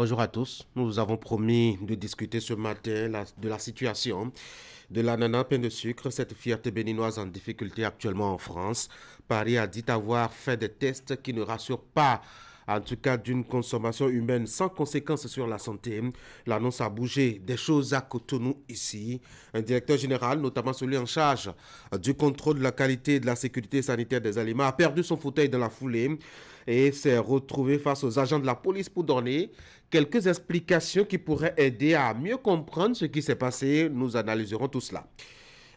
Bonjour à tous. Nous avons promis de discuter ce matin de la situation de l'ananas pain de sucre, cette fierté béninoise en difficulté actuellement en France. Paris a dit avoir fait des tests qui ne rassurent pas, en tout cas d'une consommation humaine sans conséquences sur la santé. L'annonce a bougé des choses à Cotonou ici. Un directeur général, notamment celui en charge du contrôle de la qualité et de la sécurité sanitaire des aliments, a perdu son fauteuil dans la foulée et s'est retrouvé face aux agents de la police pour donner quelques explications qui pourraient aider à mieux comprendre ce qui s'est passé. Nous analyserons tout cela.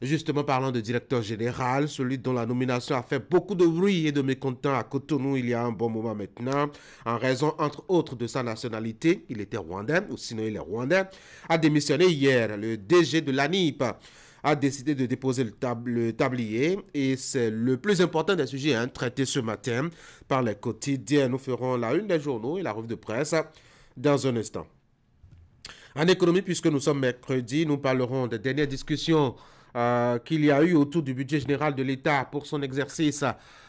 Justement, parlant de directeur général, celui dont la nomination a fait beaucoup de bruit et de mécontents à Cotonou il y a un bon moment maintenant, en raison, entre autres, de sa nationalité, il était rwandais, ou sinon il est rwandais, a démissionné hier. Le DG de l'ANIP a décidé de déposer le tablier et c'est le plus important des sujets traités ce matin par les quotidiens. Nous ferons la une des journaux et la revue de presse dans un instant. En économie, puisque nous sommes mercredi, nous parlerons des dernières discussions qu'il y a eu autour du budget général de l'État pour son exercice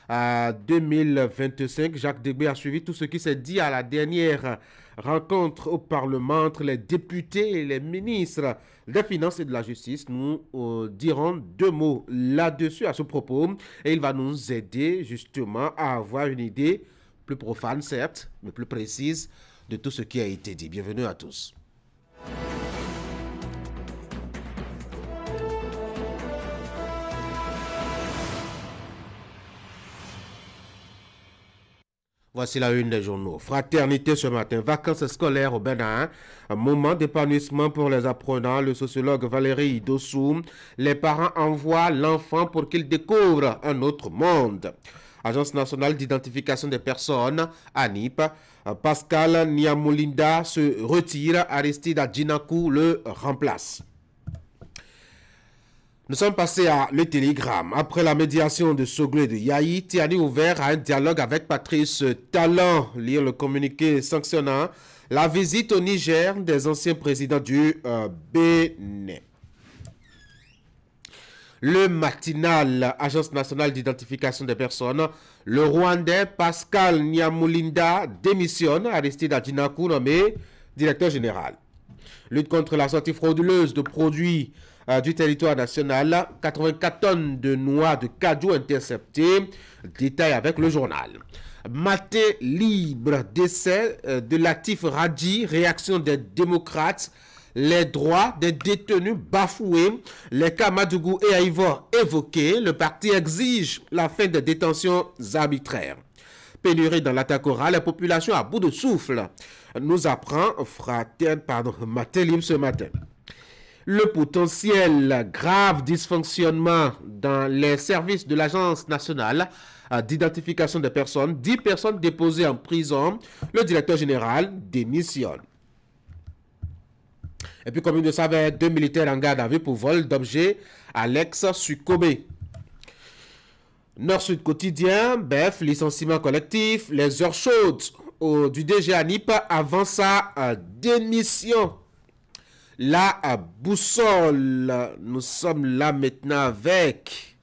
2025. Jacques Degbé a suivi tout ce qui s'est dit à la dernière rencontre au Parlement entre les députés et les ministres des Finances et de la Justice. Nous dirons deux mots là-dessus à ce propos et il va nous aider justement à avoir une idée plus profane, certes, mais plus précise de tout ce qui a été dit. Bienvenue à tous. Voici la une des journaux. Fraternité ce matin, vacances scolaires au Bénin, un moment d'épanouissement pour les apprenants. Le sociologue Valérie Dossou, les parents envoient l'enfant pour qu'il découvre un autre monde. Agence nationale d'identification des personnes, ANIP, Pascal Niamoulinda se retire, Aristide Adjinakou le remplace. Nous sommes passés à Le Télégramme. Après la médiation de Soglo et de Yahi, Tiani ouvert à un dialogue avec Patrice Talon. Lire le communiqué sanctionnant la visite au Niger des anciens présidents du Bénin. Le matinal, Agence nationale d'identification des personnes, le Rwandais Pascal Niamoulinda démissionne, Aristide Adjinakou nommé directeur général. Lutte contre la sortie frauduleuse de produits du territoire national, 84 tonnes de noix de cajou interceptées, détail avec le journal. Maté libre, décès de Latif Radji, réaction des démocrates, les droits des détenus bafoués, les cas Madougou et Aïvor évoqués, le parti exige la fin des détentions arbitraires. Pénurie dans l'attaque orale, la population à bout de souffle, nous apprend Maté libre ce matin. Le potentiel grave dysfonctionnement dans les services de l'Agence nationale d'identification des personnes, 10 personnes déposées en prison, le directeur général démissionne. Et puis, comme il le savait, 2 militaires en garde à vue pour vol d'objets à l'ex-Sucomé. Nord-Sud quotidien, BEF, licenciement collectif, les heures chaudes du DG ANIP avant sa démission. La boussole, nous sommes là maintenant avec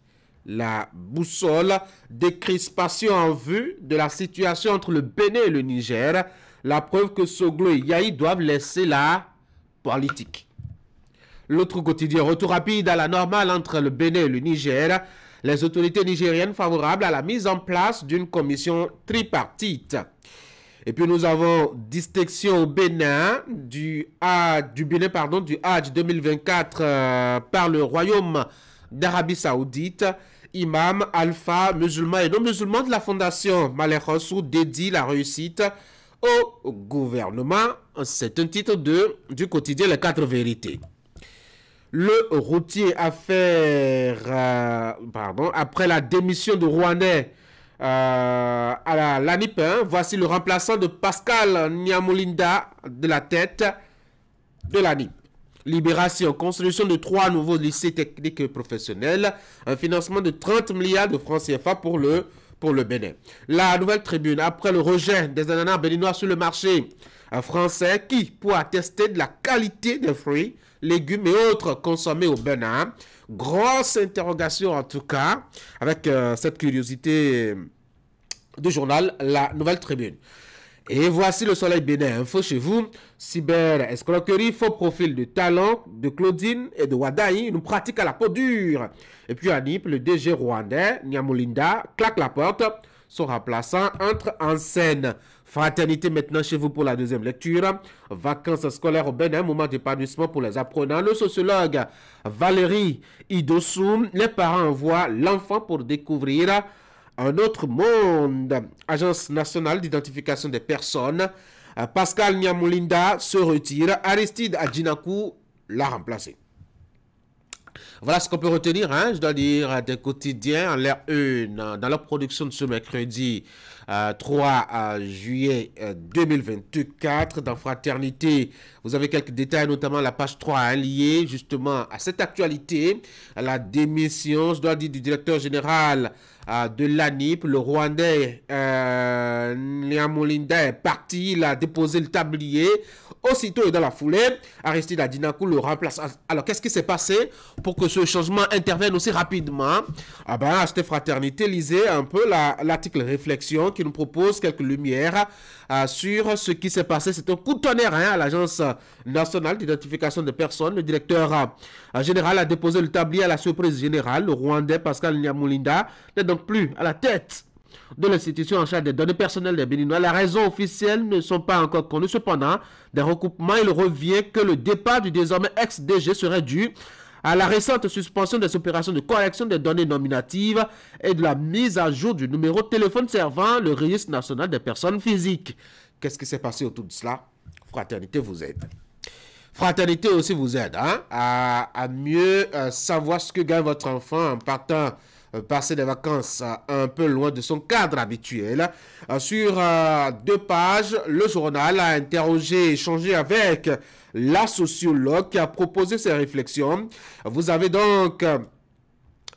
la boussole, décrispation en vue de la situation entre le Bénin et le Niger. La preuve que Soglo et Yahi doivent laisser la politique. L'autre quotidien, retour rapide à la normale entre le Bénin et le Niger. Les autorités nigériennes favorables à la mise en place d'une commission tripartite. Et puis nous avons distinction au Bénin du Hajj 2024 par le Royaume d'Arabie Saoudite. Imam, alpha, musulmans et non-musulmans de la fondation Malek Rossou dédie la réussite au gouvernement. C'est un titre du quotidien Les 4 vérités. Le routier après la démission de Rwandais à l'ANIP, voici le remplaçant de Pascal Niamoulinda de la tête de l'ANIP. Libération, construction de 3 nouveaux lycées techniques et professionnels, un financement de 30 milliards de francs CFA pour le Bénin. La Nouvelle Tribune, après le rejet des ananas béninois sur le marché français, qui, pour attester de la qualité des fruits, légumes et autres consommés au Bénin, grosse interrogation en tout cas, avec cette curiosité du journal La Nouvelle Tribune. Et voici le soleil bénin. Info chez vous. Cyber-escroquerie, faux profil de talent de Claudine et de Wadaï. Nous pratique à la peau dure. Et puis à Nîmes, le DG rwandais, Nyamulinda, claque la porte. Son remplaçant entre en scène. Fraternité maintenant chez vous pour la deuxième lecture. Vacances scolaires au Bénin, moment d'épanouissement pour les apprenants. Le sociologue Valérie Idossou. Les parents envoient l'enfant pour découvrir un autre monde. Agence nationale d'identification des personnes. Pascal Nyamoulinda se retire. Aristide Adjinakou l'a remplacé. Voilà ce qu'on peut retenir, hein, je dois dire, des quotidiens en l'air une. Dans leur production de ce mercredi 3 juillet 2024, dans Fraternité, vous avez quelques détails, notamment la page 3 hein, liée justement à cette actualité, à la démission, je dois dire, du directeur général de l'ANIP, le Rwandais Nyamulinda est parti, il a déposé le tablier. Aussitôt et dans la foulée, Aristide Adjinakou le remplace. Alors, qu'est-ce qui s'est passé pour que ce changement intervienne aussi rapidement? Ah ben, à cette fraternité, lisez un peu l'article Réflexion qui nous propose quelques lumières sur ce qui s'est passé. C'est un coup de tonnerre hein, à l'Agence nationale d'identification des personnes. Le directeur général a déposé le tablier à la surprise générale. Le Rwandais Pascal Nyamoulinda n'est donc plus à la tête de l'institution en charge des données personnelles des Béninois. Les raisons officielles ne sont pas encore connues. Cependant, des recoupements, il revient que le départ du désormais ex-DG serait dû à la récente suspension des opérations de correction des données nominatives et de la mise à jour du numéro de téléphone servant le registre national des personnes physiques. Qu'est-ce qui s'est passé autour de cela? Fraternité vous aide. Fraternité aussi vous aide hein, à mieux savoir ce que gagne votre enfant en partant passer des vacances un peu loin de son cadre habituel. Sur 2 pages, le journal a interrogé, échangé avec la sociologue qui a proposé ses réflexions. Vous avez donc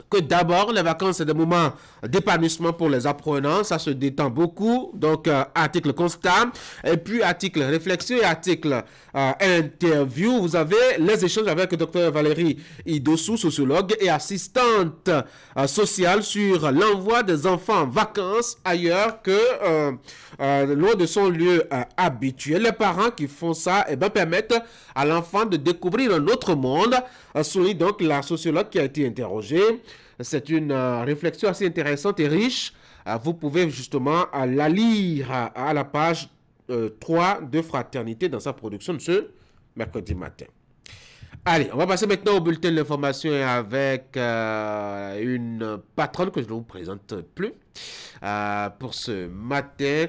que d'abord, les vacances, c'est des moments d'épanouissement pour les apprenants. Ça se détend beaucoup. Donc, article constat. Et puis, article réflexion et article interview. Vous avez les échanges avec le docteur Valérie Idossou, sociologue et assistante sociale sur l'envoi des enfants en vacances ailleurs que loin de son lieu habituel. Les parents qui font ça eh ben, permettent à l'enfant de découvrir un autre monde. Souligne donc la sociologue qui a été interrogée. C'est une réflexion assez intéressante et riche. Vous pouvez justement la lire à la page 3 de Fraternité dans sa production de ce mercredi matin. Allez, on va passer maintenant au bulletin de l'information avec une patronne que je ne vous présente plus pour ce matin.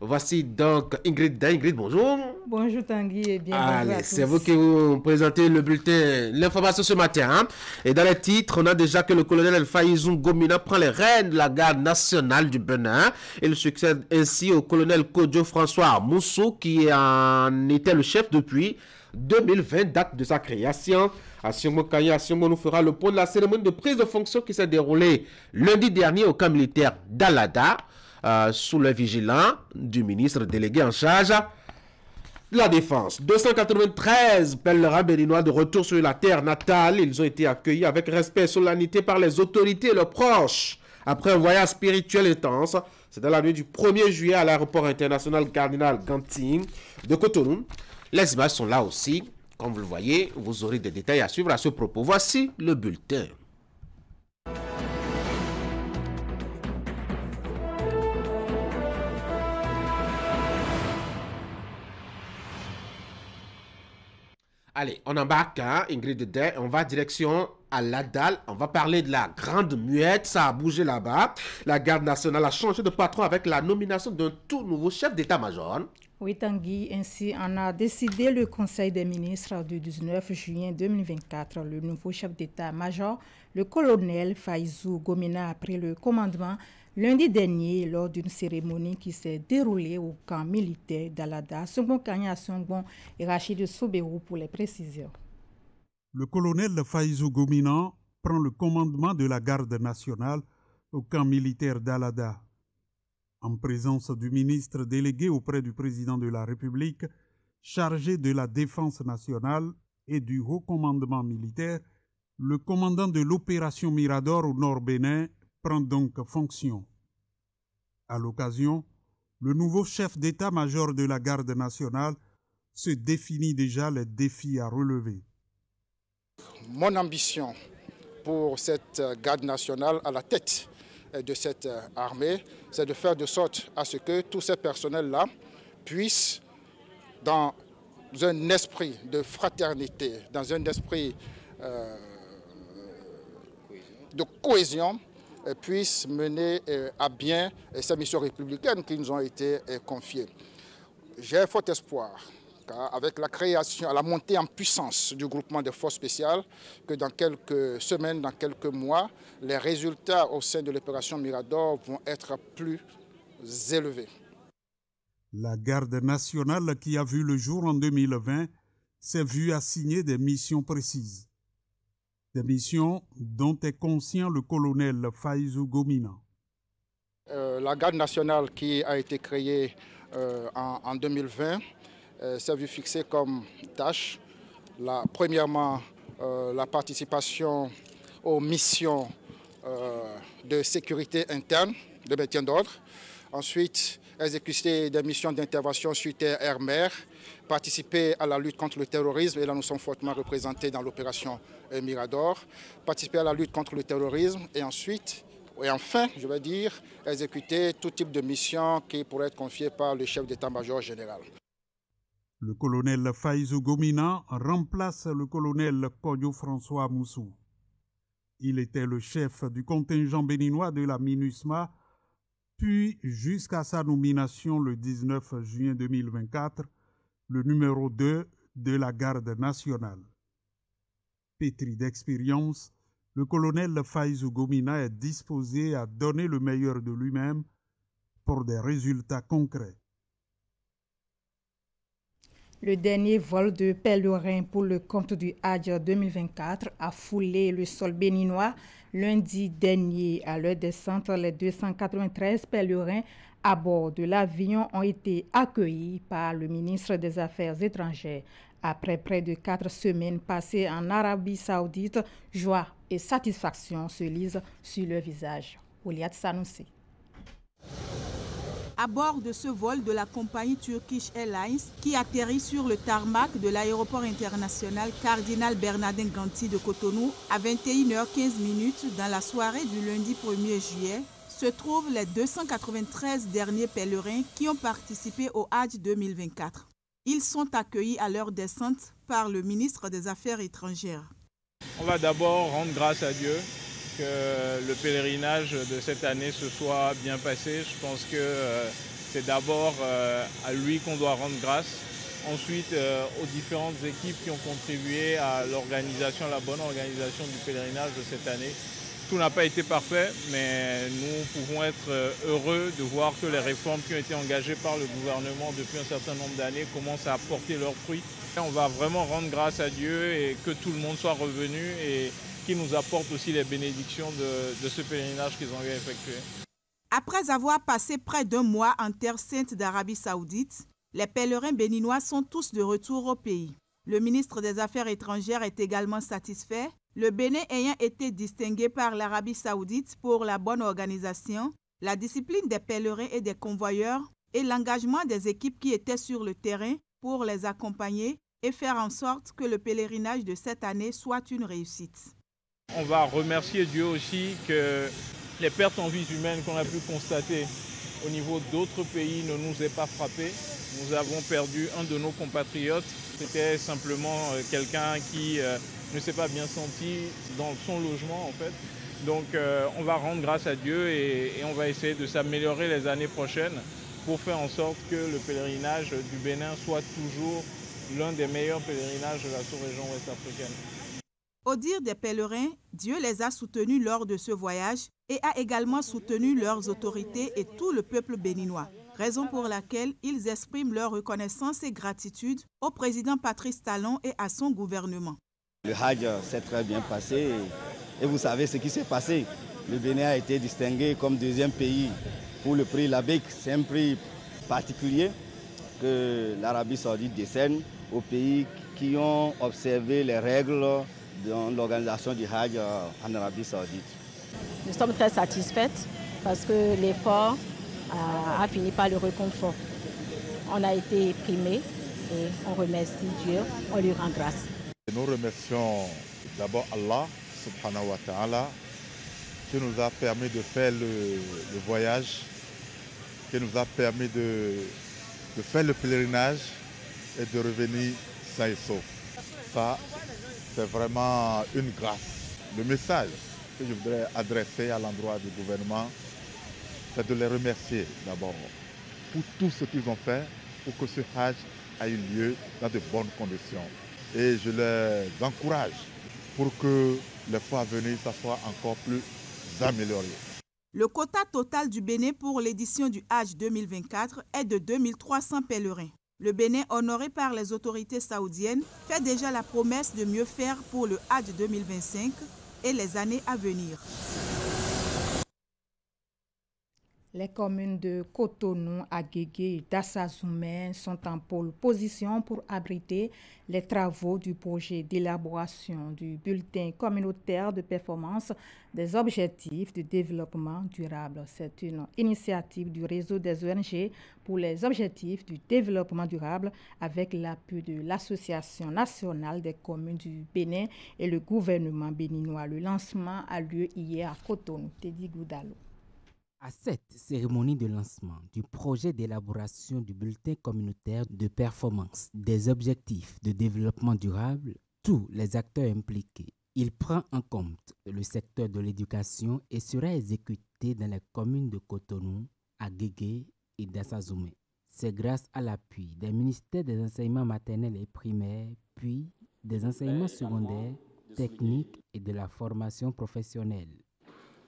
Voici donc Ingrid. Ingrid, bonjour. Bonjour Tanguy et bienvenue à tous. C'est vous qui vous présentez le bulletin, l'information ce matin. Hein? Et dans les titres, on a déjà que le colonel Faïzou Gomina prend les rênes de la garde nationale du Bénin. Il succède ainsi au colonel Kodjo François Moussou qui en était le chef depuis 2020, date de sa création. Assiongo Kaya Assiongo nous fera le point de la cérémonie de prise de fonction qui s'est déroulée lundi dernier au camp militaire d'Alada. Sous le vigilant du ministre délégué en charge de la Défense. 293 pèlerins béninois de retour sur la terre natale. Ils ont été accueillis avec respect et solennité par les autorités et leurs proches. Après un voyage spirituel intense, c'est dans la nuit du 1er juillet à l'aéroport international Cardinal Ganting de Cotonou. Les images sont là aussi. Comme vous le voyez, vous aurez des détails à suivre à ce propos. Voici le bulletin. Allez, on embarque, hein, Ingrid Day, on va direction à l'Adal, on va parler de la Grande Muette, ça a bougé là-bas. La garde nationale a changé de patron avec la nomination d'un tout nouveau chef d'état-major. Oui Tanguy, ainsi en a décidé le Conseil des ministres du 19 juin 2024. Le nouveau chef d'état-major, le colonel Faïzou Gomina, a pris le commandement lundi dernier lors d'une cérémonie qui s'est déroulée au camp militaire d'Alada. Songbon Kanya Songbon et Rachid Soubérou pour les précisions. Le colonel Faïzou Gomina prend le commandement de la garde nationale au camp militaire d'Alada. En présence du ministre délégué auprès du président de la République, chargé de la défense nationale et du haut commandement militaire, le commandant de l'opération Mirador au Nord Bénin prend donc fonction. À l'occasion, Le nouveau chef d'état-major de la garde nationale se définit déjà les défis à relever. Mon ambition pour cette garde nationale à la tête de cette armée, c'est de faire de sorte à ce que tous ces personnels-là puissent, dans un esprit de fraternité, dans un esprit de cohésion, puissent mener à bien ces missions républicaines qui nous ont été confiées. J'ai fort espoir avec la création, la montée en puissance du groupement de forces spéciales, que dans quelques semaines, dans quelques mois, les résultats au sein de l'opération Mirador vont être plus élevés. La garde nationale qui a vu le jour en 2020 s'est vue assigner des missions précises. Des missions dont est conscient le colonel Fayzou Gomina. La garde nationale qui a été créée en 2020 s'est vue fixer comme tâche, premièrement, la participation aux missions de sécurité interne, de maintien d'ordre. Ensuite, exécuter des missions d'intervention sur terre, air, mer, participer à la lutte contre le terrorisme, et là nous sommes fortement représentés dans l'opération Mirador, participer à la lutte contre le terrorisme, et ensuite, et enfin, je vais dire, exécuter tout type de mission qui pourrait être confiée par le chef d'état-major général. Le colonel Fayzou Gomina remplace le colonel Kodjo François Moussou. Il était le chef du contingent béninois de la MINUSMA, puis jusqu'à sa nomination le 19 juin 2024, le numéro 2 de la garde nationale. Pétri d'expérience, le colonel Fayzou Gomina est disposé à donner le meilleur de lui-même pour des résultats concrets. Le dernier vol de pèlerins pour le compte du Hadj 2024 a foulé le sol béninois. Lundi dernier, à leur descente, les 293 pèlerins à bord de l'avion ont été accueillis par le ministre des Affaires étrangères. Après près de 4 semaines passées en Arabie Saoudite, joie et satisfaction se lisent sur leur visage. Ouliat Sanoussi. À bord de ce vol de la compagnie Turkish Airlines qui atterrit sur le tarmac de l'aéroport international Cardinal Bernardin Ganti de Cotonou à 21h15 dans la soirée du lundi 1er juillet, se trouvent les 293 derniers pèlerins qui ont participé au Hadj 2024. Ils sont accueillis à leur descente par le ministre des Affaires étrangères. On va d'abord rendre grâce à Dieu que le pèlerinage de cette année se soit bien passé. Je pense que c'est d'abord à lui qu'on doit rendre grâce. Ensuite, aux différentes équipes qui ont contribué à l'organisation, la bonne organisation du pèlerinage de cette année. Tout n'a pas été parfait, mais nous pouvons être heureux de voir que les réformes qui ont été engagées par le gouvernement depuis un certain nombre d'années commencent à porter leurs fruits. On va vraiment rendre grâce à Dieu et que tout le monde soit revenu et qui nous apporte aussi les bénédictions de ce pèlerinage qu'ils ont effectué. Après avoir passé près d'un mois en terre sainte d'Arabie Saoudite, les pèlerins béninois sont tous de retour au pays. Le ministre des Affaires étrangères est également satisfait, le Bénin ayant été distingué par l'Arabie Saoudite pour la bonne organisation, la discipline des pèlerins et des convoyeurs et l'engagement des équipes qui étaient sur le terrain pour les accompagner et faire en sorte que le pèlerinage de cette année soit une réussite. On va remercier Dieu aussi que les pertes en vies humaines qu'on a pu constater au niveau d'autres pays ne nous aient pas frappés. Nous avons perdu un de nos compatriotes. C'était simplement quelqu'un qui ne s'est pas bien senti dans son logement en fait. Donc on va rendre grâce à Dieu et on va essayer de s'améliorer les années prochaines pour faire en sorte que le pèlerinage du Bénin soit toujours l'un des meilleurs pèlerinages de la sous-région ouest-africaine. Au dire des pèlerins, Dieu les a soutenus lors de ce voyage et a également soutenu leurs autorités et tout le peuple béninois, raison pour laquelle ils expriment leur reconnaissance et gratitude au président Patrice Talon et à son gouvernement. Le Hadj s'est très bien passé et vous savez ce qui s'est passé. Le Bénin a été distingué comme deuxième pays pour le prix Labik. C'est un prix particulier que l'Arabie Saoudite décerne aux pays qui ont observé les règles dans l'organisation du Hadj en Arabie Saoudite. Nous sommes très satisfaites parce que l'effort a fini par le réconfort. On a été primés et on remercie Dieu, on lui rend grâce. Nous remercions d'abord Allah, subhanahu wa ta'ala, qui nous a permis de faire le voyage, qui nous a permis de faire le pèlerinage et de revenir sain et sauf. Ça, c'est vraiment une grâce. Le message que je voudrais adresser à l'endroit du gouvernement, c'est de les remercier d'abord pour tout ce qu'ils ont fait pour que ce Hajj ait eu lieu dans de bonnes conditions. Et je les encourage pour que les fois à venir, ça soit encore plus amélioré. Le quota total du Bénin pour l'édition du Hajj 2024 est de 2300 pèlerins. Le Bénin, honoré par les autorités saoudiennes, fait déjà la promesse de mieux faire pour le Hajj 2025 et les années à venir. Les communes de Cotonou, Agégué et Dassazoumé sont en pole position pour abriter les travaux du projet d'élaboration du bulletin communautaire de performance des objectifs de développement durable. C'est une initiative du réseau des ONG pour les objectifs du développement durable avec l'appui de l'Association nationale des communes du Bénin et le gouvernement béninois. Le lancement a lieu hier à Cotonou. Teddy Goudalo. À cette cérémonie de lancement du projet d'élaboration du bulletin communautaire de performance des objectifs de développement durable, tous les acteurs impliqués, il prend en compte le secteur de l'éducation et sera exécuté dans les communes de Cotonou, Agégué et Dassazoumé. C'est grâce à l'appui des ministères des enseignements maternels et primaires, puis des enseignements secondaires, techniques et de la formation professionnelle.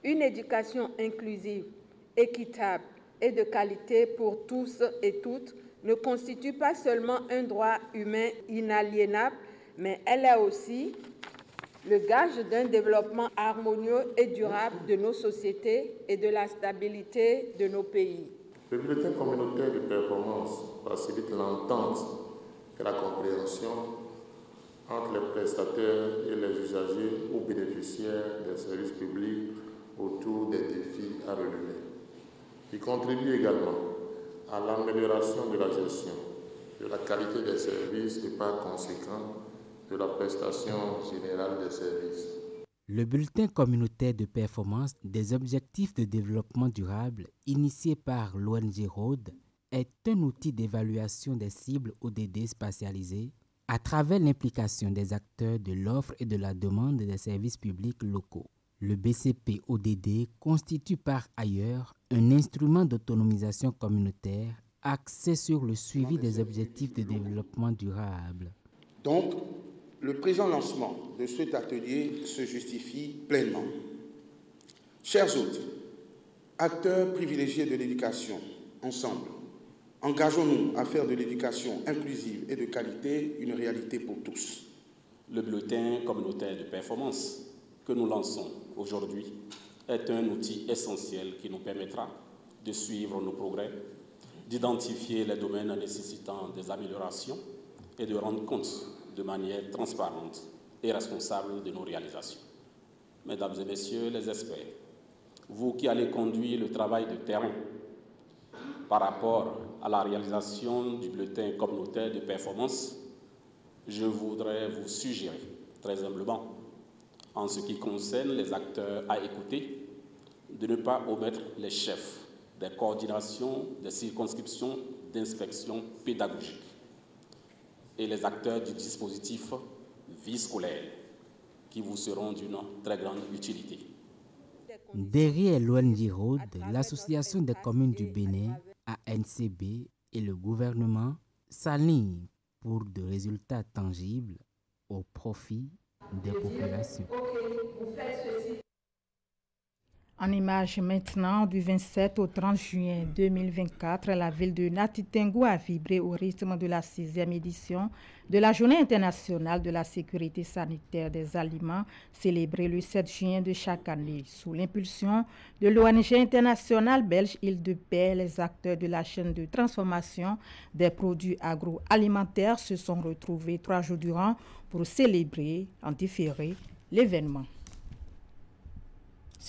Une éducation inclusive, équitable et de qualité pour tous et toutes ne constitue pas seulement un droit humain inaliénable, mais elle est aussi le gage d'un développement harmonieux et durable de nos sociétés et de la stabilité de nos pays. Le bulletin communautaire de performance facilite l'entente et la compréhension entre les prestataires et les usagers ou bénéficiaires des services publics autour des défis à relever. Il contribue également à l'amélioration de la gestion, de la qualité des services et par conséquent de la prestation générale des services. Le bulletin communautaire de performance des objectifs de développement durable, initié par l'ONG Road, est un outil d'évaluation des cibles ODD spatialisées à travers l'implication des acteurs de l'offre et de la demande des services publics locaux. Le BCP-ODD constitue par ailleurs un instrument d'autonomisation communautaire axé sur le suivi des objectifs de développement durable. Donc, le présent lancement de cet atelier se justifie pleinement. Chers hôtes, acteurs privilégiés de l'éducation, ensemble, engageons-nous à faire de l'éducation inclusive et de qualité une réalité pour tous. Le bulletin communautaire de performance que nous lançons aujourd'hui est un outil essentiel qui nous permettra de suivre nos progrès, d'identifier les domaines nécessitant des améliorations et de rendre compte de manière transparente et responsable de nos réalisations. Mesdames et messieurs les experts, vous qui allez conduire le travail de terrain par rapport à la réalisation du bulletin communautaire de performance, je voudrais vous suggérer très humblement, en ce qui concerne les acteurs à écouter, de ne pas omettre les chefs des coordinations des circonscriptions d'inspection pédagogique et les acteurs du dispositif vie scolaire qui vous seront d'une très grande utilité. Derrière l'ONG Road, l'Association des communes du Bénin, ANCB et le gouvernement s'alignent pour de résultats tangibles au profit des populations. En image maintenant, du 27 au 30 juin 2024, la ville de Natitengo a vibré au rythme de la 6e édition de la Journée internationale de la sécurité sanitaire des aliments, célébrée le 7 juin de chaque année. Sous l'impulsion de l'ONG internationale belge Île-de-Paix, les acteurs de la chaîne de transformation des produits agroalimentaires se sont retrouvés 3 jours durant pour célébrer en différé l'événement.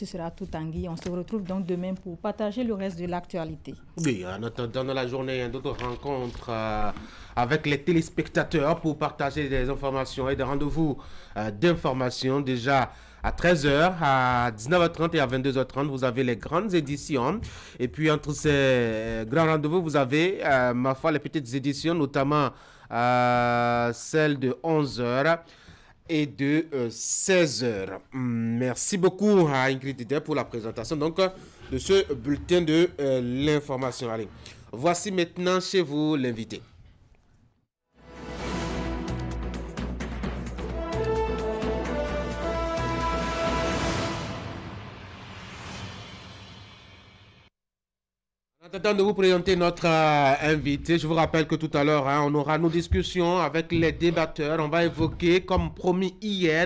ce sera tout Tanguy. On se retrouve donc demain pour partager le reste de l'actualité. Oui, en attendant dans la journée, d'autres rencontres avec les téléspectateurs pour partager des informations et des rendez-vous d'informations. Déjà à 13h, à 19h30 et à 22h30, vous avez les grandes éditions. Et puis entre ces grands rendez-vous, vous avez, ma foi, les petites éditions, notamment celle de 11h. Et de 16h. Merci beaucoup à Ingrid Dider pour la présentation donc, de ce bulletin de l'information. Allez, voici maintenant chez vous l'invité. En attendant de vous présenter notre invité, je vous rappelle que tout à l'heure, on aura nos discussions avec les débatteurs. On va évoquer, comme promis hier,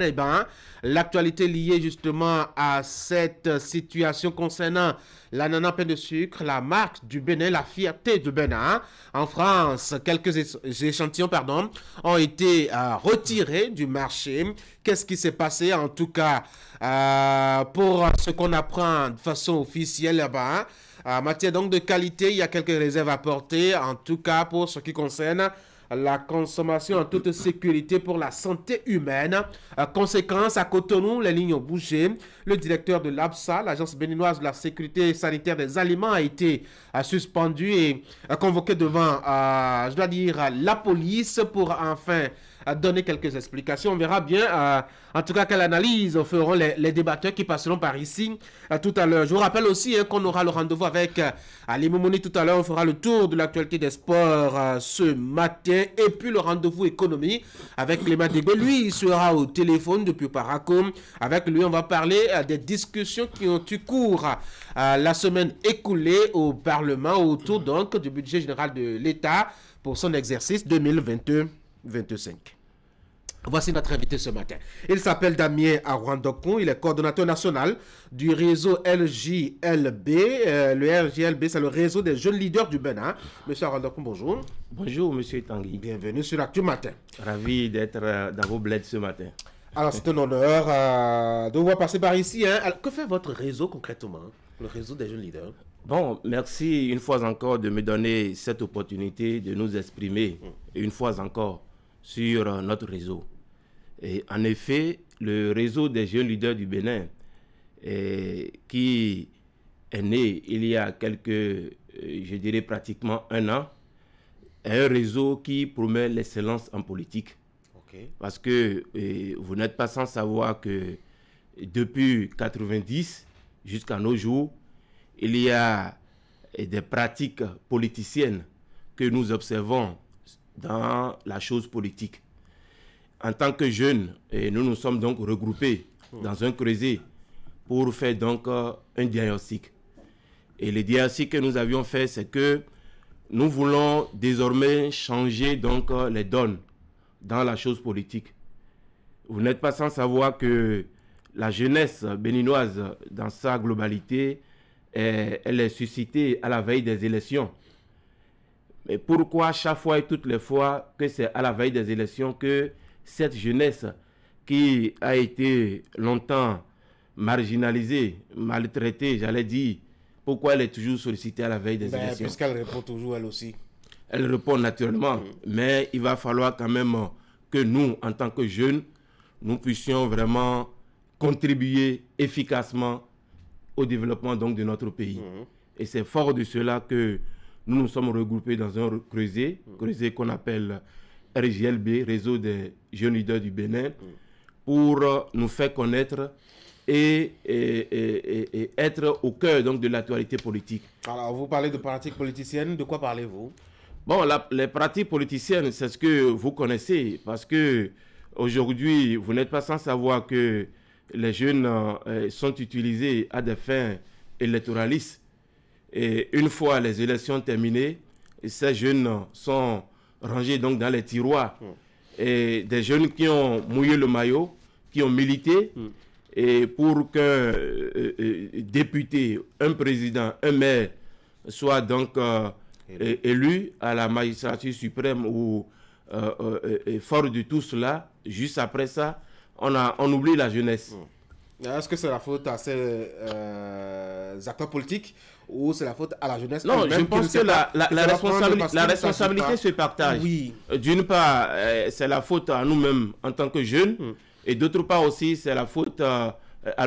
l'actualité liée justement à cette situation concernant l'ananas pain de sucre, la marque du Bénin, la fierté du Bénin. En France, quelques échantillons ont été retirés du marché. Qu'est-ce qui s'est passé en tout cas pour ce qu'on apprend de façon officielle là-bas? En matière donc de qualité, il y a quelques réserves à porter, en tout cas pour ce qui concerne la consommation en toute sécurité pour la santé humaine. Conséquence, à Cotonou, les lignes ont bougé. Le directeur de l'ABSA, l'agence béninoise de la sécurité sanitaire des aliments, a été suspendu et convoqué devant, je dois dire, la police pour enfin donner quelques explications. On verra bien, en tout cas, quelle analyse feront les débatteurs qui passeront par ici tout à l'heure. Je vous rappelle aussi qu'on aura le rendez-vous avec Ali Moumouni tout à l'heure. On fera le tour de l'actualité des sports ce matin. Et puis le rendez-vous économie avec Clément Dégué. Lui, il sera au téléphone depuis Paracom. Avec lui, on va parler des discussions qui ont eu cours la semaine écoulée au Parlement autour donc du budget général de l'État pour son exercice 2022-2025. Voici notre invité ce matin. Il s'appelle Damien Arwandokun, il est coordonnateur national du réseau LJLB. Le LJLB, c'est le réseau des jeunes leaders du Bénin. Monsieur Arwandokun, bonjour. Bonjour, monsieur Tanguy. Bienvenue sur Actu Matin. Ravi d'être dans vos bleds ce matin. Alors, c'est un honneur de vous voir passer par ici. Alors, que fait votre réseau concrètement, le réseau des jeunes leaders? Bon, merci une fois encore de me donner cette opportunité de nous exprimer une fois encore sur notre réseau. Et en effet, le réseau des jeunes leaders du Bénin, qui est né il y a je dirais pratiquement un an, est un réseau qui promet l'excellence en politique. Okay. Parce que vous n'êtes pas sans savoir que depuis 1990 jusqu'à nos jours, il y a des pratiques politiciennes que nous observons dans la chose politique. En tant que jeunes, nous nous sommes donc regroupés dans un creuset pour faire donc un diagnostic. Et le diagnostic que nous avions fait, c'est que nous voulons désormais changer donc les donnes dans la chose politique. Vous n'êtes pas sans savoir que la jeunesse béninoise, dans sa globalité, elle est suscitée à la veille des élections. Mais pourquoi chaque fois et toutes les fois que c'est à la veille des élections que cette jeunesse qui a été longtemps marginalisée, maltraitée, j'allais dire, pourquoi elle est toujours sollicitée à la veille des élections? Puisqu'elle répond toujours elle aussi. Elle répond naturellement, mais il va falloir quand même que nous, en tant que jeunes, nous puissions vraiment contribuer efficacement au développement donc de notre pays. Et c'est fort de cela que nous nous sommes regroupés dans un creuset qu'on appelle RJLB, Réseau des jeunes leaders du Bénin, pour nous faire connaître et être au cœur donc de l'actualité politique. Alors, vous parlez de pratiques politiciennes, de quoi parlez-vous? Bon, les pratiques politiciennes, c'est ce que vous connaissez, parce que aujourd'hui, vous n'êtes pas sans savoir que les jeunes sont utilisés à des fins électoralistes. Et une fois les élections terminées, ces jeunes sont rangés donc dans les tiroirs. Et des jeunes qui ont mouillé le maillot, qui ont milité, et pour qu'un député, un président, un maire soit donc élu à la magistrature suprême ou fort de tout cela, juste après ça, on oublie la jeunesse. Est-ce que c'est la faute à ces acteurs politiques ou c'est la faute à la jeunesse? Non, je pense que la responsabilité se partage. Oui. D'une part, c'est la faute à nous-mêmes en tant que jeunes, et d'autre part aussi, c'est la faute à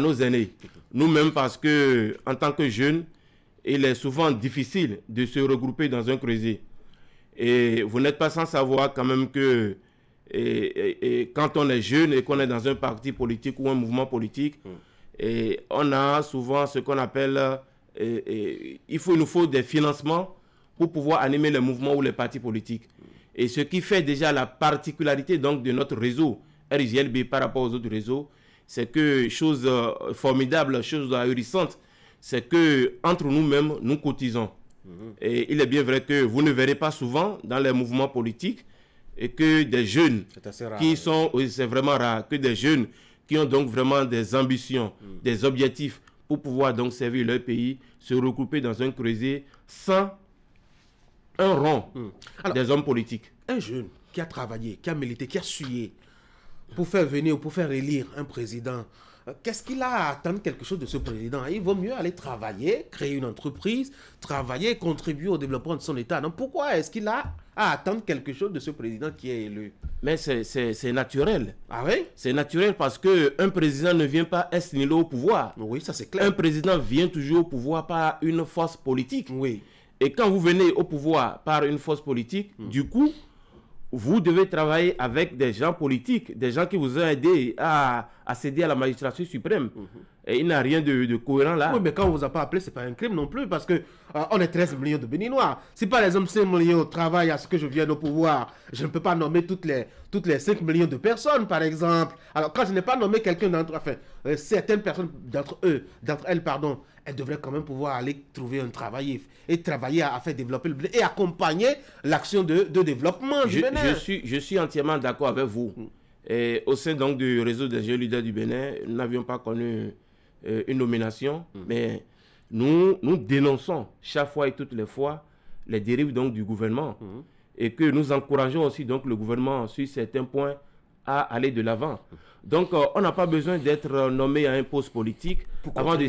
nos aînés. Nous-mêmes, parce que en tant que jeunes, il est souvent difficile de se regrouper dans un creuset. Et vous n'êtes pas sans savoir quand même que quand on est jeune et qu'on est dans un parti politique ou un mouvement politique, et on a souvent ce qu'on appelle, il nous faut des financements pour pouvoir animer les mouvements ou les partis politiques. Et ce qui fait déjà la particularité donc de notre réseau RJLB par rapport aux autres réseaux, c'est que chose formidable, chose ahurissante, c'est que entre nous-mêmes, nous cotisons. Et il est bien vrai que vous ne verrez pas souvent dans les mouvements politiques et que des jeunes qui sont, c'est vraiment rare, que des jeunes qui ont donc vraiment des ambitions, des objectifs pour pouvoir donc servir leur pays, se regrouper dans un creuset sans un rond des hommes politiques. Un jeune qui a travaillé, qui a milité, qui a sué pour faire venir ou pour faire élire un président, qu'est-ce qu'il a à attendre quelque chose de ce président? Il vaut mieux aller travailler, créer une entreprise, travailler, contribuer au développement de son État. Donc pourquoi est-ce qu'il a à attendre quelque chose de ce président qui est élu? Mais c'est naturel. Ah oui? C'est naturel parce qu'un président ne vient pas ex nihilo au pouvoir. Oui, ça c'est clair. Un président vient toujours au pouvoir par une force politique. Oui. Et quand vous venez au pouvoir par une force politique, du coup, vous devez travailler avec des gens politiques, des gens qui vous ont aidé à céder à la magistrature suprême. Et il n'y a rien de cohérent là. Oui, mais quand on ne vous a pas appelé, ce n'est pas un crime non plus, parce que on est 13 millions de Béninois. Si par exemple 5 millions travaillent à ce que je vienne au pouvoir, je ne peux pas nommer toutes les 5 millions de personnes, par exemple. Alors quand je n'ai pas nommé quelqu'un d'entre... Enfin, certaines personnes d'entre elles, elles devraient quand même pouvoir aller trouver un travail et travailler à faire développer le blé et accompagner l'action de développement du Bénin. Je suis entièrement d'accord avec vous. Et au sein donc du réseau des jeunes leaders du Bénin, nous n'avions pas connu une nomination, mais nous dénonçons chaque fois et toutes les fois les dérives donc du gouvernement et que nous encourageons aussi donc le gouvernement sur certains points à aller de l'avant. Donc on n'a pas besoin d'être nommé à un poste politique avant de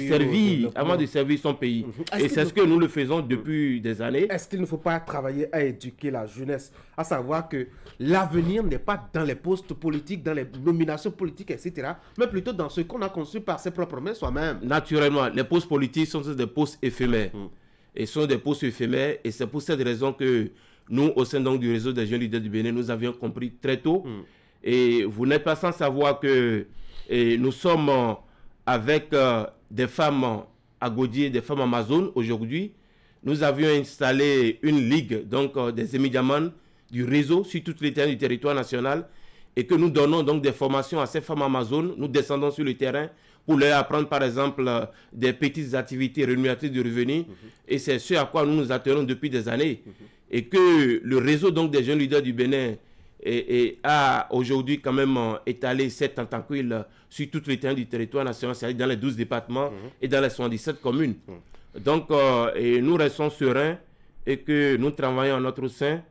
servir son pays. Et c'est ce que nous le faisons depuis des années. Est-ce qu'il ne faut pas travailler à éduquer la jeunesse, à savoir que l'avenir n'est pas dans les postes politiques, dans les nominations politiques, etc., mais plutôt dans ce qu'on a conçu par ses propres mains soi-même? Naturellement, les postes politiques sont des postes éphémères. Et sont des postes éphémères. Et c'est pour cette raison que nous, au sein donc du réseau des jeunes leaders du Bénin, nous avions compris très tôt. Et vous n'êtes pas sans savoir que nous sommes avec des femmes à Godier, des femmes Amazon aujourd'hui. Nous avions installé une ligue donc des émidiamans du réseau sur toutes les terrains du territoire national et que nous donnons donc des formations à ces femmes Amazon. Nous descendons sur le terrain pour leur apprendre par exemple des petites activités rémunératrices de revenus et c'est ce à quoi nous nous attelons depuis des années et que le réseau donc des jeunes leaders du Bénin et a aujourd'hui quand même étalé cette tentacule sur toutes les terrains du territoire national, c'est-à-dire dans les 12 départements et dans les 77 communes. Donc, et nous restons sereins et que nous travaillons en notre sein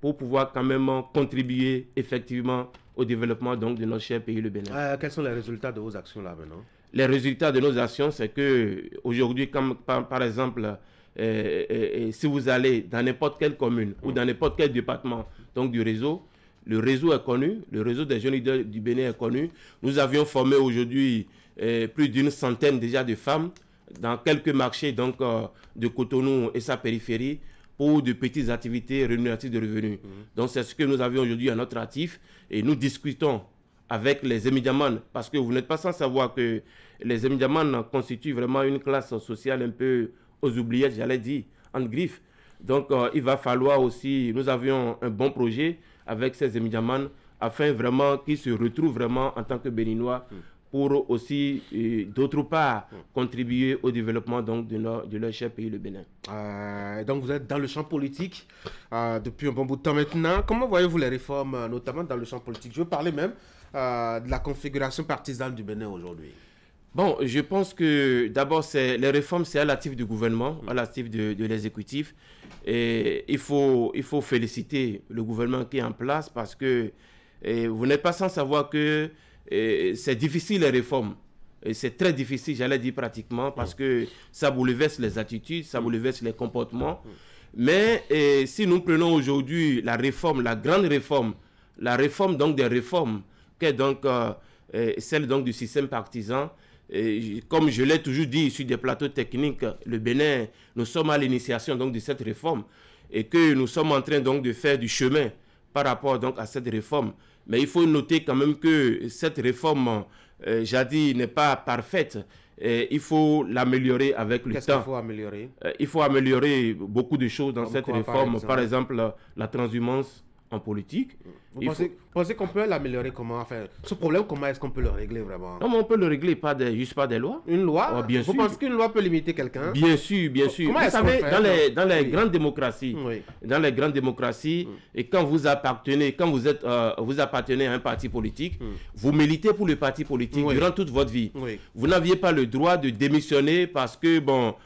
pour pouvoir quand même contribuer effectivement au développement donc, de notre cher pays, le Bénin. Quels sont les résultats de vos actions là maintenant? Les résultats de nos actions, c'est que aujourd'hui, comme par exemple, si vous allez dans n'importe quelle commune ou dans n'importe quel département donc, du réseau, le réseau est connu, le réseau des jeunes leaders du Bénin est connu. Nous avions formé aujourd'hui plus d'une centaine déjà de femmes dans quelques marchés donc, de Cotonou et sa périphérie pour de petites activités rémunératrices de revenus. Donc c'est ce que nous avions aujourd'hui à notre actif et nous discutons avec les émidiamans parce que vous n'êtes pas sans savoir que les émidiamans constituent vraiment une classe sociale un peu aux oubliettes, j'allais dire, en griffe. Donc il va falloir aussi, nous avions un bon projet avec ces émidiamans afin vraiment qu'ils se retrouvent vraiment en tant que Béninois pour aussi, d'autre part, contribuer au développement donc, de leur cher pays, le Bénin. Donc vous êtes dans le champ politique depuis un bon bout de temps maintenant. Comment voyez-vous les réformes, notamment dans le champ politique? Je veux parler même de la configuration partisane du Bénin aujourd'hui. Bon, je pense que d'abord, les réformes, c'est à l'actif du gouvernement, à l'actif de l'exécutif. Et il faut féliciter le gouvernement qui est en place parce que vous n'êtes pas sans savoir que c'est difficile les réformes. c'est très difficile, j'allais dire pratiquement, parce que ça bouleverse les attitudes, ça bouleverse les comportements. Mais si nous prenons aujourd'hui la réforme, la grande réforme, la réforme donc des réformes, qui est donc celle donc du système partisan, comme je l'ai toujours dit sur des plateaux techniques, le Bénin, nous sommes à l'initiation donc de cette réforme et que nous sommes en train donc de faire du chemin par rapport donc à cette réforme. Mais il faut noter quand même que cette réforme, jadis, n'est pas parfaite. Il faut l'améliorer avec le temps. Qu'est-ce qu'il faut améliorer? Il faut améliorer beaucoup de choses dans cette réforme. Par exemple, la transhumance en politique. Vous pensez qu'on peut l'améliorer comment? Enfin, ce problème, comment est-ce qu'on peut le régler vraiment? Non, mais on peut le régler juste par des lois. Une loi? Oh, bien Vous sûr. pensez qu'une loi peut limiter quelqu'un? Bien sûr, bien sûr. Comment vous savez, dans les grandes démocraties, et quand vous appartenez, vous appartenez à un parti politique, vous militez pour le parti politique durant toute votre vie. Vous n'aviez pas le droit de démissionner parce que, bon,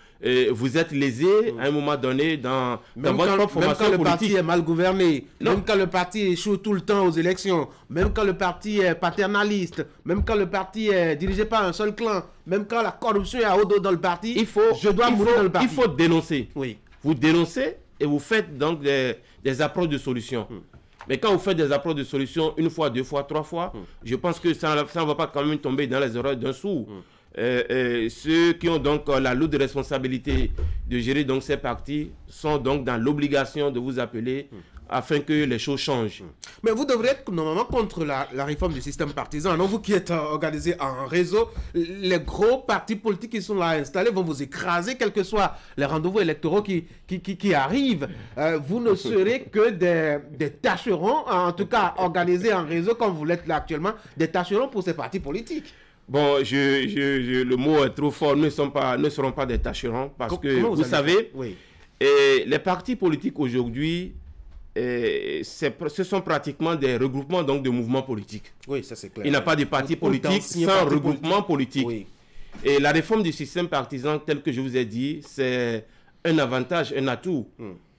vous êtes lésé à un moment donné dans votre propre formation politique. Même quand le parti est mal gouverné, même quand le parti échoue tout le temps aux élections, même quand le parti est paternaliste, même quand le parti est dirigé par un seul clan, même quand la corruption est à haut dos dans le parti, je dois mourir dans le parti. Il faut dénoncer. Oui. Vous dénoncez et vous faites donc des approches de solutions. Mais quand vous faites des approches de solutions une fois, 2 fois, 3 fois, je pense que ça ne va pas quand même tomber dans les erreurs d'un sourd. Ceux qui ont donc la lourde responsabilité de gérer donc ces partis sont donc dans l'obligation de vous appeler afin que les choses changent. Mais vous devrez être normalement contre la réforme du système partisan. Non, vous qui êtes organisé en réseau, les gros partis politiques qui sont là installés vont vous écraser, quels que soient les rendez-vous électoraux qui arrivent. Vous ne serez que des tâcherons, en tout cas organisés en réseau comme vous l'êtes là actuellement, des tâcherons pour ces partis politiques. Bon, le mot est trop fort. Nous ne serons pas des tâcherons parce que, vous savez, les partis politiques aujourd'hui, ce sont pratiquement des regroupements donc, de mouvements politiques. Oui, ça c'est clair. Il n'y a pas de parti politique sans regroupement politique. Oui. Et la réforme du système partisan, tel que je vous ai dit, c'est un avantage, un atout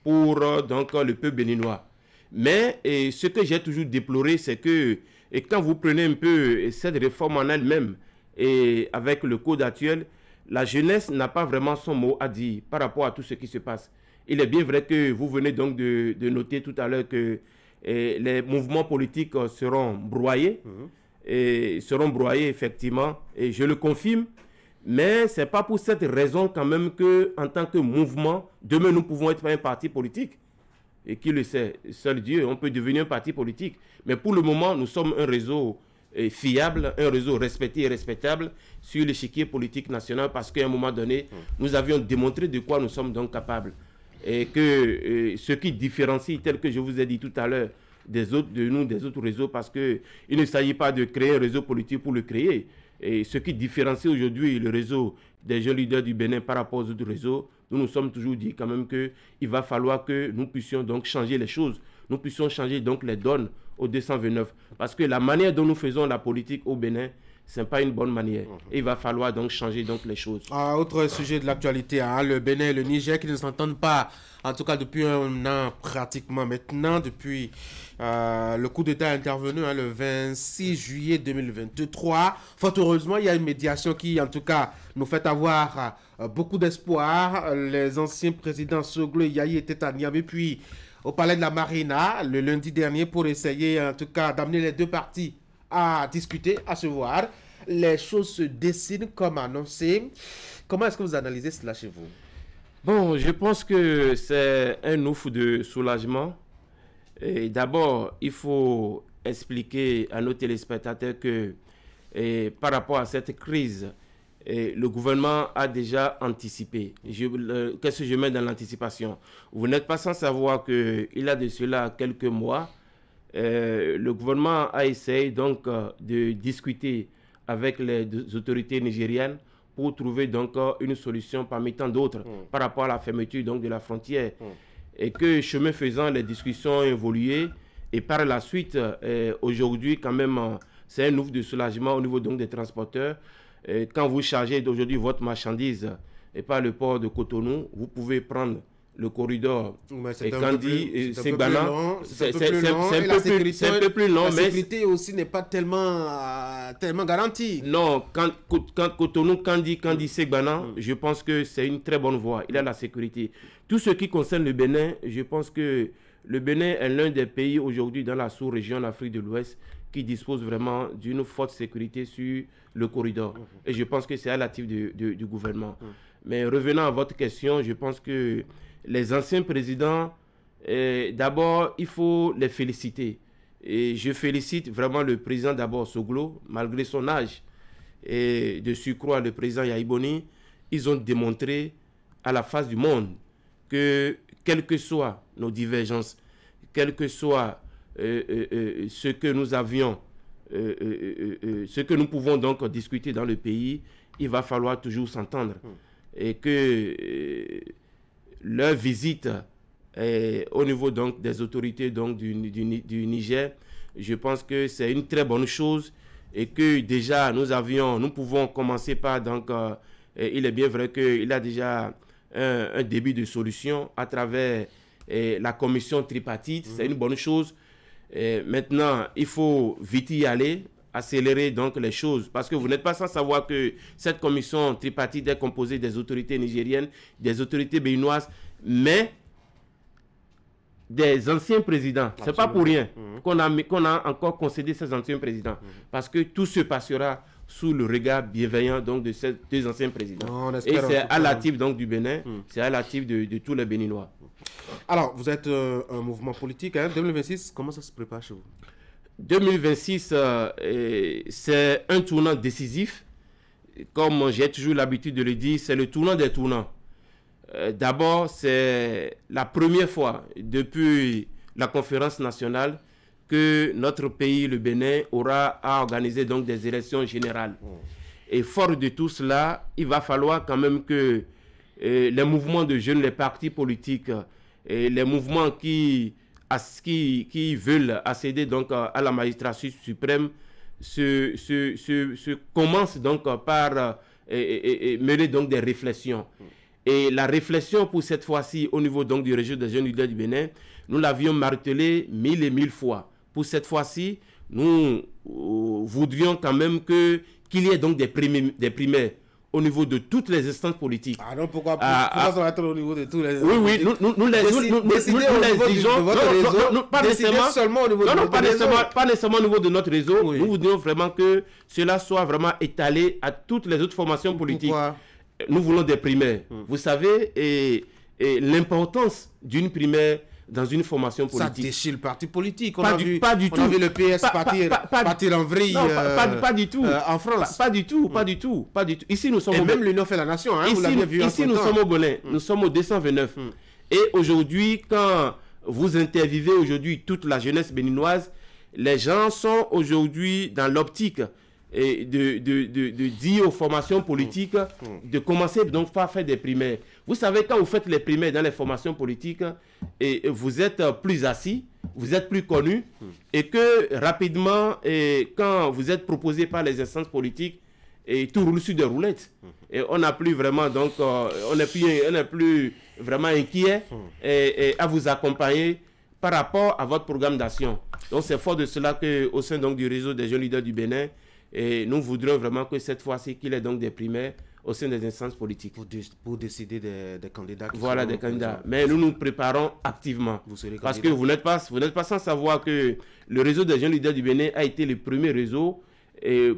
pour donc, le peuple béninois. Mais ce que j'ai toujours déploré, c'est que et quand vous prenez un peu cette réforme en elle-même et avec le code actuel, la jeunesse n'a pas vraiment son mot à dire par rapport à tout ce qui se passe. Il est bien vrai que vous venez donc de noter tout à l'heure que les mouvements politiques seront broyés, effectivement, et je le confirme, mais ce n'est pas pour cette raison quand même qu'en tant que mouvement, demain nous pouvons être un parti politique. Et qui le sait, seul Dieu, on peut devenir un parti politique. Mais pour le moment, nous sommes un réseau fiable, un réseau respecté et respectable sur l'échiquier politique national parce qu'à un moment donné, nous avions démontré de quoi nous sommes donc capables. Et que ce qui différencie, tel que je vous ai dit tout à l'heure, des autres réseaux, parce qu'il ne s'agit pas de créer un réseau politique pour le créer. Et ce qui différencie aujourd'hui le réseau des jeunes leaders du Bénin par rapport aux autres réseaux, nous nous sommes toujours dit quand même qu'il va falloir que nous puissions donc changer les choses. Nous puissions changer donc les donnes au 229. Parce que la manière dont nous faisons la politique au Bénin, ce n'est pas une bonne manière. Et il va falloir donc changer donc les choses. Autre sujet de l'actualité, le Bénin et le Niger qui ne s'entendent pas, en tout cas depuis un an pratiquement maintenant, depuis le coup d'État intervenu le 26 juillet 2023. Fort heureusement, il y a une médiation qui, en tout cas, nous fait avoir beaucoup d'espoir. Les anciens présidents Soglo et Yahi étaient à Niamey, puis au Palais de la Marina, le lundi dernier, pour essayer, en tout cas, d'amener les deux parties à discuter, à se voir. Les choses se dessinent comme annoncé. Comment est-ce que vous analysez cela chez vous? Bon, je pense que c'est un ouf de soulagement. Et d'abord, il faut expliquer à nos téléspectateurs que par rapport à cette crise, le gouvernement a déjà anticipé. Qu'est-ce que je mets dans l'anticipation? Vous n'êtes pas sans savoir qu'il y a de cela quelques mois, le gouvernement a essayé donc de discuter avec les autorités nigériennes pour trouver donc une solution parmi tant d'autres par rapport à la fermeture donc de la frontière. Et que chemin faisant, les discussions ont évolué et par la suite, aujourd'hui quand même, c'est un ouf de soulagement au niveau donc des transporteurs. Quand vous chargez aujourd'hui votre marchandise et par le port de Cotonou, vous pouvez prendre le corridor Kandi-Segbana. C'est un peu plus long. La sécurité aussi n'est pas tellement garantie. Non, quand Cotonou-Kandi, Kandi-Segbana, je pense que c'est une très bonne voie. Il a la sécurité. Tout ce qui concerne le Bénin, je pense que le Bénin est l'un des pays aujourd'hui dans la sous-région d'Afrique de l'Ouest qui dispose vraiment d'une forte sécurité sur le corridor. Et je pense que c'est à l'actif du gouvernement. Mais revenant à votre question, je pense que les anciens présidents, d'abord, il faut les féliciter. Et je félicite vraiment le président d'abord Soglo, malgré son âge. Et de surcroît, le président Yaïboni, ils ont démontré à la face du monde que, quelles que soient nos divergences, quel que soit ce que nous avions, ce que nous pouvons donc discuter dans le pays, il va falloir toujours s'entendre. Et que leur visite au niveau donc des autorités donc du Niger, je pense que c'est une très bonne chose et que déjà nous pouvons commencer par donc il est bien vrai qu'il a déjà un début de solution à travers la commission tripartite. C'est une bonne chose. Maintenant, il faut vite y aller, accélérer donc les choses, parce que vous n'êtes pas sans savoir que cette commission tripartite est composée des autorités nigériennes, des autorités béninoises, mais des anciens présidents. C'est pas pour rien qu'on a encore concédé ces anciens présidents, parce que tout se passera sous le regard bienveillant donc de ces deux anciens présidents. Et c'est à l'actif donc du Bénin, c'est à l'actif de tous les Béninois. Alors, vous êtes un mouvement politique, hein? 2026, comment ça se prépare chez vous? 2026, c'est un tournant décisif. Comme j'ai toujours l'habitude de le dire, c'est le tournant des tournants. D'abord, c'est la première fois depuis la conférence nationale que notre pays, le Bénin, aura à organiser donc des élections générales. Et fort de tout cela, il va falloir quand même que les mouvements de jeunes, les partis politiques, et les mouvements qui veulent accéder donc à la magistrature suprême se commencent donc par mener donc des réflexions. Et la réflexion pour cette fois-ci au niveau donc du réseau des jeunes leaders du Bénin, nous l'avions martelé 1000 et 1000 fois. Pour cette fois-ci, nous voudrions quand même qu'il y ait donc des primaires au niveau de toutes les instances politiques. Ah non, pourquoi ça va être au niveau de tous les... Oui, nous les exigeons. Pas nécessairement au niveau de notre réseau. Pas nécessairement au niveau de notre réseau. Oui. Nous voudrions vraiment que cela soit vraiment étalé à toutes les autres formations politiques. Pourquoi? Nous voulons des primaires. Vous savez, et l'importance d'une primaire dans une formation politique. Ça déchire le parti politique. Pas du tout. On a vu le PS partir en vrille. Non, pas du tout. En France. Pas du tout. Ici, nous sommes et même l'Union fait la nation. Hein, ici nous sommes au Bénin. Nous sommes au 229. Et aujourd'hui, quand vous interviewez aujourd'hui toute la jeunesse béninoise, les gens sont aujourd'hui dans l'optique de dire aux formations politiques de commencer donc par faire des primaires. Vous savez, quand vous faites les primaires dans les formations politiques, et vous êtes plus assis, vous êtes plus connu, et que rapidement, quand vous êtes proposé par les instances politiques, et tout roule sur des roulettes. Et on n'a plus vraiment, donc, on n'est plus vraiment inquiet à vous accompagner par rapport à votre programme d'action. Donc c'est fort de cela qu'au sein donc, du réseau des jeunes leaders du Bénin, et nous voudrions vraiment que cette fois-ci, qu'il y ait donc des primaires au sein des instances politiques. Pour décider des candidats. Voilà, des candidats. Mais nous nous préparons activement. Parce que vous n'êtes pas sans savoir que le réseau des jeunes leaders du Bénin a été le premier réseau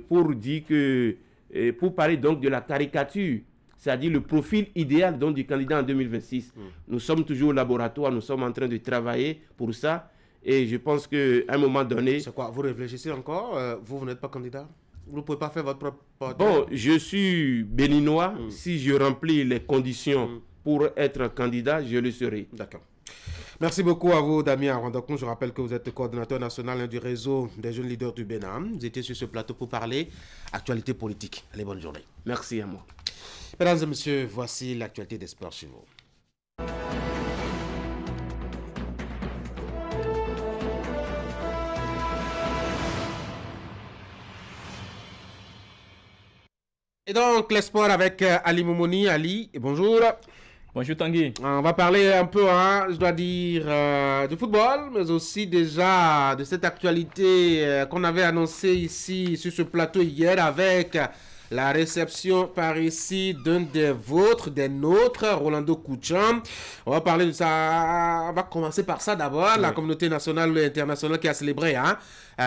pour parler donc de la caricature, c'est-à-dire le profil idéal donc, du candidat en 2026. Nous sommes toujours au laboratoire, nous sommes en train de travailler pour ça. Et je pense qu'à un moment donné... C'est quoi? Vous réfléchissez encore? Vous n'êtes pas candidat? Vous ne pouvez pas faire votre propre... Bon, je suis béninois. Si je remplis les conditions pour être candidat, je le serai. D'accord. Merci beaucoup à vous, Damien Arandokon. Je rappelle que vous êtes coordonnateur national du réseau des jeunes leaders du Bénin. Vous étiez sur ce plateau pour parler actualité politique. Allez, bonne journée. Merci à moi. Mesdames et messieurs, voici l'actualité des sports chez vous. Et donc, les sports avec Ali Moumouni. Ali, bonjour. Bonjour Tanguy. On va parler un peu, je dois dire, de football, mais aussi déjà de cette actualité qu'on avait annoncée ici sur ce plateau hier avec la réception par ici d'un des vôtres, des nôtres, Rolando Kuchan. On va parler de ça. On va commencer par ça d'abord. Oui. La communauté nationale et internationale qui a célébré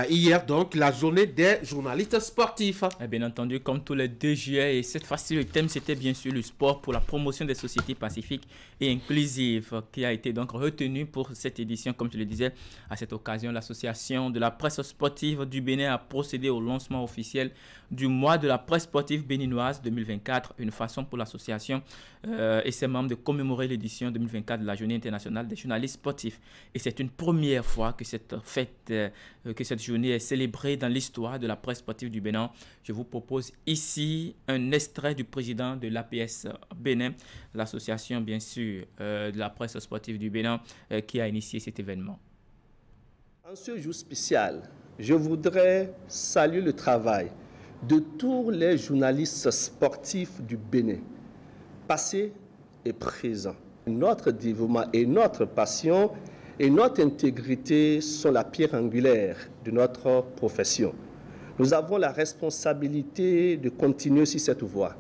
hier donc la journée des journalistes sportifs. Et bien entendu, comme tous les 2 juillet, et cette fois-ci le thème c'était bien sûr le sport pour la promotion des sociétés pacifiques et inclusives qui a été donc retenu pour cette édition. Comme je le disais, à cette occasion, l'association de la presse sportive du Bénin a procédé au lancement officiel du mois de la presse sportive béninoise 2024, une façon pour l'association et ses membres de commémorer l'édition 2024 de la Journée internationale des journalistes sportifs. Et c'est une première fois que cette fête, que cette journée est célébrée dans l'histoire de la presse sportive du Bénin. Je vous propose ici un extrait du président de l'APS Bénin, l'association bien sûr de la presse sportive du Bénin qui a initié cet événement. En ce jour spécial, je voudrais saluer le travail de tous les journalistes sportifs du Bénin, passés et présents. Notre dévouement et notre passion et notre intégrité sont la pierre angulaire de notre profession. Nous avons la responsabilité de continuer sur cette voie,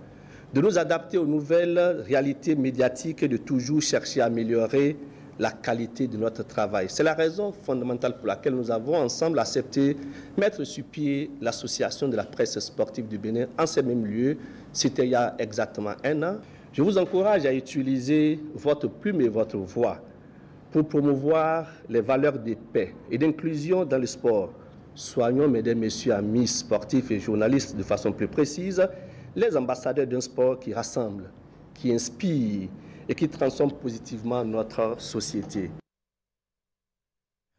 de nous adapter aux nouvelles réalités médiatiques et de toujours chercher à améliorer la qualité de notre travail. C'est la raison fondamentale pour laquelle nous avons ensemble accepté mettre sur pied l'association de la presse sportive du Bénin en ces mêmes lieux. C'était il y a exactement 1 an. Je vous encourage à utiliser votre plume et votre voix pour promouvoir les valeurs de paix et d'inclusion dans le sport. Soyons, mesdames, messieurs, amis sportifs et journalistes de façon plus précise, les ambassadeurs d'un sport qui rassemble, qui inspire et qui transforme positivement notre société.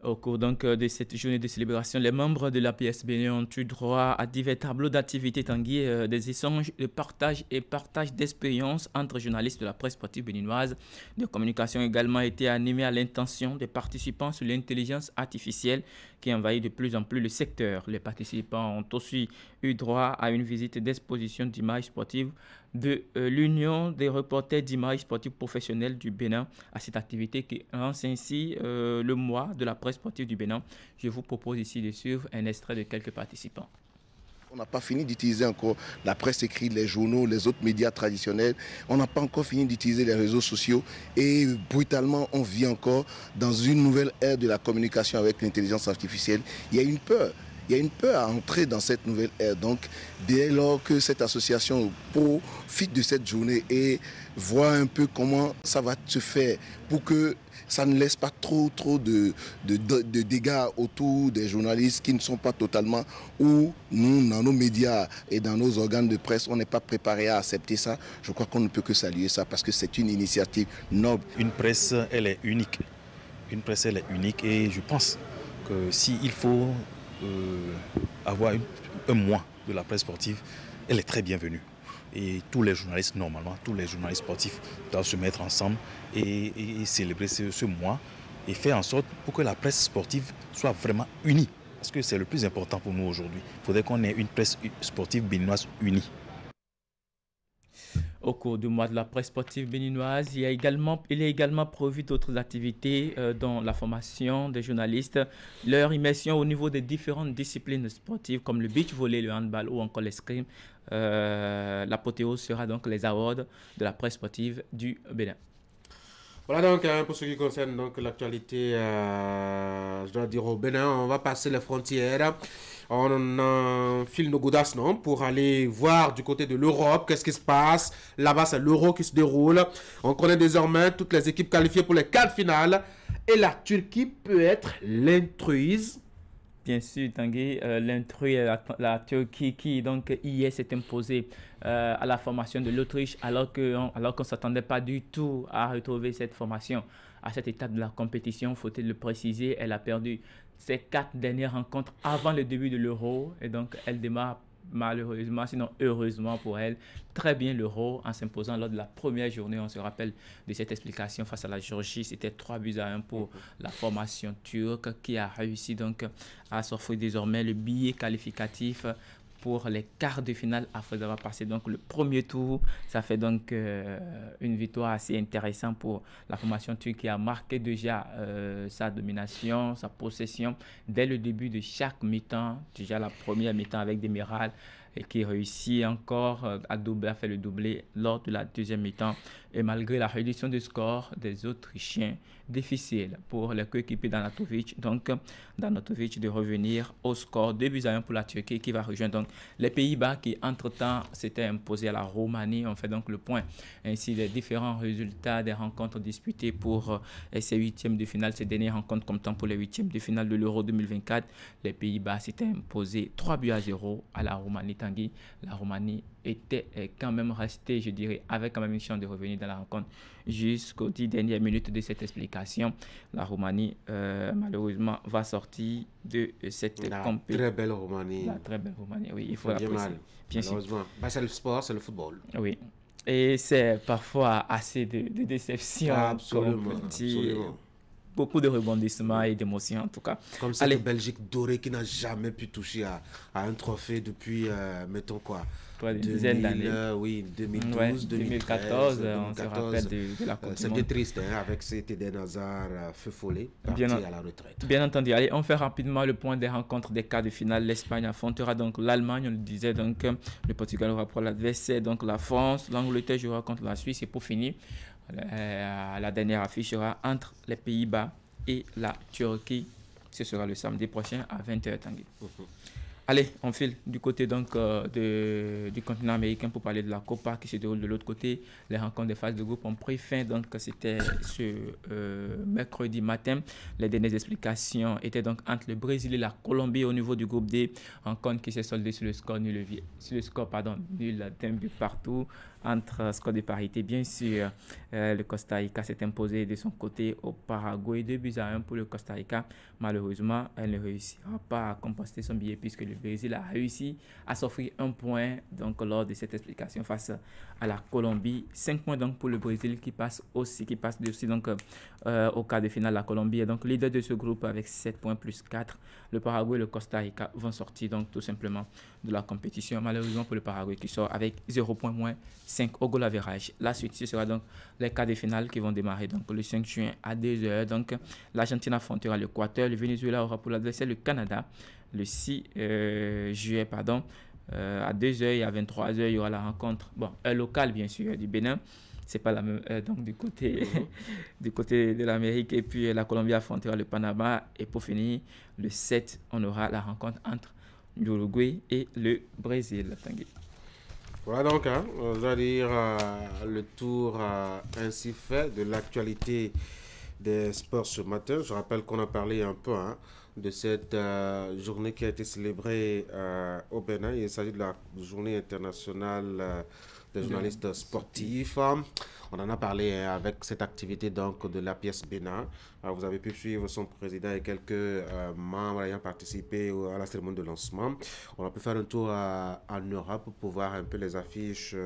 Au cours donc de cette journée de célébration, les membres de l'APS Bénin ont eu droit à divers tableaux d'activités Tanguy, des échanges de partage et partage d'expériences entre journalistes de la presse sportive béninoise. Des communications ont également été animées à l'intention des participants sur l'intelligence artificielle qui envahit de plus en plus le secteur. Les participants ont aussi eu droit à une visite d'exposition d'images sportives de l'Union des reporters d'images sportives professionnelles du Bénin à cette activité qui lance ainsi le mois de la presse sportive du Bénin. Je vous propose ici de suivre un extrait de quelques participants. On n'a pas fini d'utiliser encore la presse écrite, les journaux, les autres médias traditionnels. On n'a pas encore fini d'utiliser les réseaux sociaux et brutalement, on vit encore dans une nouvelle ère de la communication avec l'intelligence artificielle. Il y a une peur. Il y a une peur à entrer dans cette nouvelle ère. Donc, dès lors que cette association profite de cette journée et voit un peu comment ça va se faire pour que ça ne laisse pas trop de dégâts autour des journalistes qui ne sont pas totalement, où nous, dans nos médias et dans nos organes de presse, on n'est pas préparé à accepter ça. Je crois qu'on ne peut que saluer ça parce que c'est une initiative noble. Une presse, elle est unique. Une presse, elle est unique et je pense que s'il faut avoir un mois de la presse sportive, elle est très bienvenue. Et tous les journalistes, normalement, tous les journalistes sportifs doivent se mettre ensemble et célébrer ce mois et faire en sorte pour que la presse sportive soit vraiment unie. Parce que c'est le plus important pour nous aujourd'hui. Il faudrait qu'on ait une presse sportive béninoise unie. Au cours du mois de la presse sportive béninoise, il est également prévu d'autres activités dont la formation des journalistes, leur immersion au niveau des différentes disciplines sportives comme le beach volley, le handball ou encore l'escrime. L'apothéose sera donc les awards de la presse sportive du Bénin. Voilà donc pour ce qui concerne donc l'actualité, je dois dire au Bénin, on va passer les frontières. On enfile nos godasses, non, pour aller voir du côté de l'Europe, qu'est-ce qui se passe. Là-bas, c'est l'Euro qui se déroule. On connaît désormais toutes les équipes qualifiées pour les quarts finales. Et la Turquie peut être l'intruse. Bien sûr, Tanguy, l'intrus est la Turquie qui, donc, hier s'est imposée à la formation de l'Autriche, alors qu'on ne s'attendait pas du tout à retrouver cette formation. À cette étape de la compétition, faut-il le préciser, elle a perdu ses 4 dernières rencontres avant le début de l'Euro. Et donc, elle démarre malheureusement, sinon heureusement pour elle, très bien l'Euro en s'imposant lors de la première journée. On se rappelle de cette explication face à la Géorgie. C'était 3-1 pour la formation turque qui a réussi donc à s'offrir désormais le billet qualificatif pour les quarts de finale après avoir passé donc le premier tour. Ça fait donc une victoire assez intéressante pour la formation turque qui a marqué déjà sa domination, sa possession dès le début de chaque mi-temps. Déjà la première mi-temps avec Demiral et qui réussit encore à faire le doublé lors de la deuxième mi-temps. Et malgré la réduction du score des Autrichiens, difficile pour les coéquipiers d'Anatovic, donc d'Anatovic de revenir au score 2-1 pour la Turquie qui va rejoindre donc les Pays-Bas qui entre-temps s'étaient imposés à la Roumanie. On fait donc le point ainsi des différents résultats des rencontres disputées pour ces huitièmes de finale, ces dernières rencontres comme temps pour les huitièmes de finale de l'Euro 2024. Les Pays-Bas s'étaient imposés 3-0 à la Roumanie. Tanguy, la Roumanie était quand même restée, je dirais, avec quand même une chance de revenir dans la rencontre jusqu'aux 10 dernières minutes de cette explication. La Roumanie, malheureusement, va sortir de cette compétition. Très belle Roumanie. La très belle Roumanie, oui, il faut l'apprécier. Bien sûr. C'est le sport, c'est le football. Oui. Et c'est parfois assez de déception. Absolument, absolument. Beaucoup de rebondissements et d'émotions en tout cas. Comme cette Belgique dorée qui n'a jamais pu toucher à un trophée depuis, mettons quoi, une dizaine d'années. Oui, 2012, 2014, on se rappelle de la Coupe du Monde. C'était triste avec cet Eden Hazard feu follet parti à la retraite. Bien entendu. Allez, on fait rapidement le point des rencontres des quarts de finale. L'Espagne affrontera donc l'Allemagne, on le disait, donc le Portugal aura pour l'adversaire, donc la France, l'Angleterre jouera contre la Suisse et pour finir, la dernière affiche sera entre les Pays-Bas et la Turquie. Ce sera le samedi prochain à 20h. Tanguy. Allez, on file du côté donc du continent américain pour parler de la Copa qui se déroule de l'autre côté. Les rencontres des phases de groupe ont pris fin, donc c'était ce mercredi matin. Les dernières explications étaient donc entre le Brésil et la Colombie au niveau du groupe D. Rencontre qui s'est soldée sur le score nul, d'un but partout. Entre score de parité, bien sûr, le Costa Rica s'est imposé de son côté au Paraguay, 2-1 pour le Costa Rica. Malheureusement, elle ne réussira pas à composter son billet puisque le Brésil a réussi à s'offrir un point donc, lors de cette explication face à la Colombie. 5 points donc pour le Brésil qui passe aussi donc, au quart de finale. La Colombie est donc leader de ce groupe avec 7 points plus 4. Le Paraguay et le Costa Rica vont sortir donc tout simplement de la compétition. Malheureusement pour le Paraguay qui sort avec 0 points moins 5 au goal average. La suite, ce sera donc les quarts de finale qui vont démarrer donc le 5 juin à 2h. Donc l'Argentine affrontera l'Équateur, le Venezuela aura pour l'adversaire le Canada. Le 6 juillet, à 2h et à 23h, il y aura la rencontre, locale bien sûr, du Bénin. C'est pas la même, donc du côté de l'Amérique. Et puis la Colombie affrontera le Panama. Et pour finir, le 7, on aura la rencontre entre l'Uruguay et le Brésil. Voilà donc, on va dire le tour ainsi fait de l'actualité des sports ce matin. Je rappelle qu'on a parlé un peu de cette journée qui a été célébrée au Bénin. Il s'agit de la journée internationale des journalistes sportifs. On en a parlé avec cette activité donc de la pièce Bénin. Vous avez pu suivre son président et quelques membres ayant participé à la cérémonie de lancement. On a pu faire un tour en Europe pour voir un peu les affiches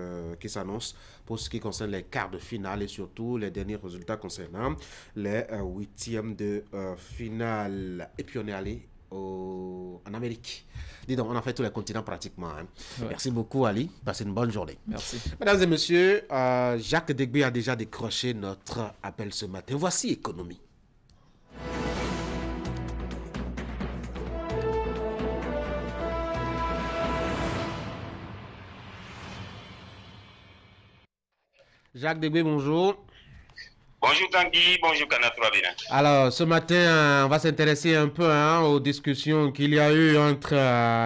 qui s'annoncent pour ce qui concerne les quarts de finale et surtout les derniers résultats concernant les huitièmes de finale. Et puis on est allé en Amérique. Dis donc, on a fait tous les continents pratiquement. Ouais. Merci beaucoup Ali, passez une bonne journée. Merci. Mesdames et messieurs, Jacques Degbé a déjà décroché notre appel ce matin. Voici Économie. Jacques Degbé, bonjour. Bonjour Tanguy, bonjour Kanatura Bénin. Alors, ce matin, on va s'intéresser un peu aux discussions qu'il y a eu entre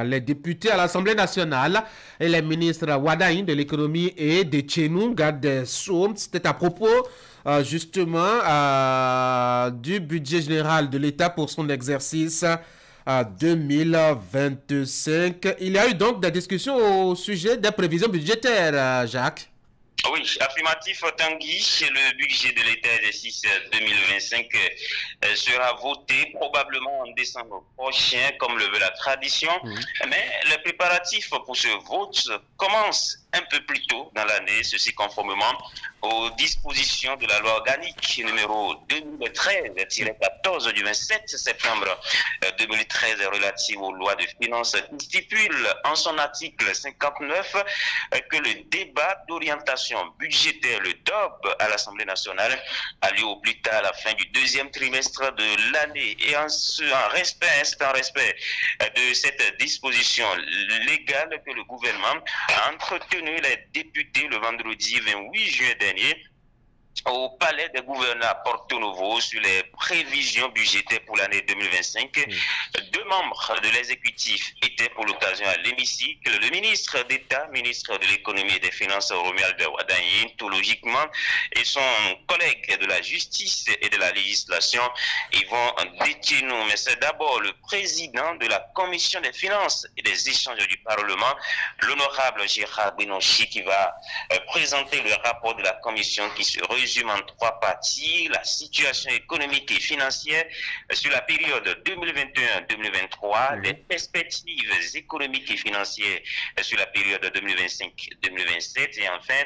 les députés à l'Assemblée nationale et les ministres Wadaïn de l'économie et de Tchenou, garde des Sceaux. C'était à propos justement du budget général de l'État pour son exercice 2025. Il y a eu donc des discussions au sujet des prévisions budgétaires, Jacques. Oui, affirmatif Tanguy, le budget de l'État exercice 2025 sera voté probablement en décembre prochain, comme le veut la tradition. Mais les préparatifs pour ce vote commencent un peu plus tôt dans l'année, ceci conformément aux dispositions de la loi organique numéro 2013-14 du 27 septembre 2013 relative aux lois de finances, qui stipule en son article 59 que le débat d'orientation budgétaire, le DOB, à l'Assemblée nationale a lieu au plus tard à la fin du deuxième trimestre de l'année. Et en respect de cette disposition légale que le gouvernement a entretenu les députés le vendredi 28 juin dernier au palais des gouverneurs à Porto Novo sur les prévisions budgétaires pour l'année 2025. Deux membres de l'exécutif étaient pour l'occasion à l'hémicycle. Le ministre d'État, ministre de l'économie et des finances, Romuald Wadagni, tout logiquement, et son collègue de la justice et de la législation, Yvon Detino. Mais c'est d'abord le président de la commission des finances et des échanges du Parlement, l'honorable Gérard Benonchi, qui va présenter le rapport de la commission qui se résume en trois parties: la situation économique et financière sur la période 2021-2023, les perspectives économiques et financières sur la période 2025-2027 et enfin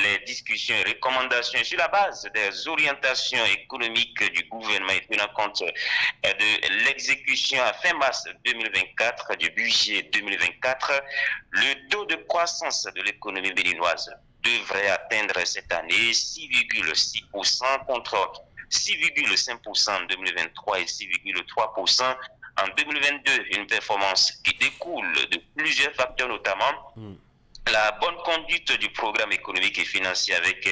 les discussions et recommandations sur la base des orientations économiques du gouvernement et tenant compte de l'exécution à fin mars 2024 du budget 2024. Le taux de croissance de l'économie béninoise devrait atteindre cette année 6,6% contre 6,5% en 2023 et 6,3% en 2022. Une performance qui découle de plusieurs facteurs, notamment la bonne conduite du programme économique et financier avec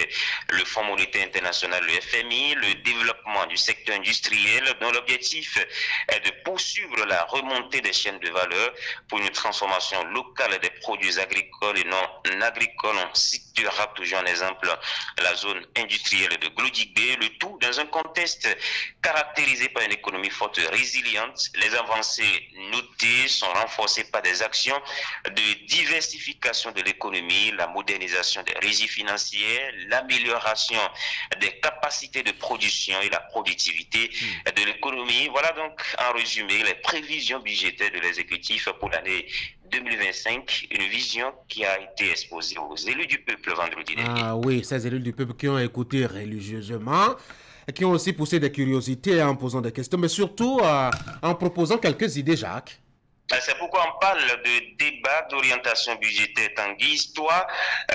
le Fonds monétaire international, le FMI, le développement du secteur industriel dont l'objectif est de poursuivre la remontée des chaînes de valeur pour une transformation locale des produits agricoles et non agricoles. On citera toujours un exemple, la zone industrielle de Glodigué, le tout dans un contexte caractérisé par une économie forte et résiliente. Les avancées notées sont renforcées par des actions de diversification de l'économie, la modernisation des régies financières, l'amélioration des capacités de production et la productivité de l'économie. Voilà donc en résumé les prévisions budgétaires de l'exécutif pour l'année 2025, une vision qui a été exposée aux élus du peuple vendredi dernier. Ah oui, ces élus du peuple qui ont écouté religieusement et qui ont aussi poussé des curiosités en posant des questions, mais surtout en proposant quelques idées, Jacques. C'est pourquoi on parle de débat d'orientation budgétaire, Tanguy, histoire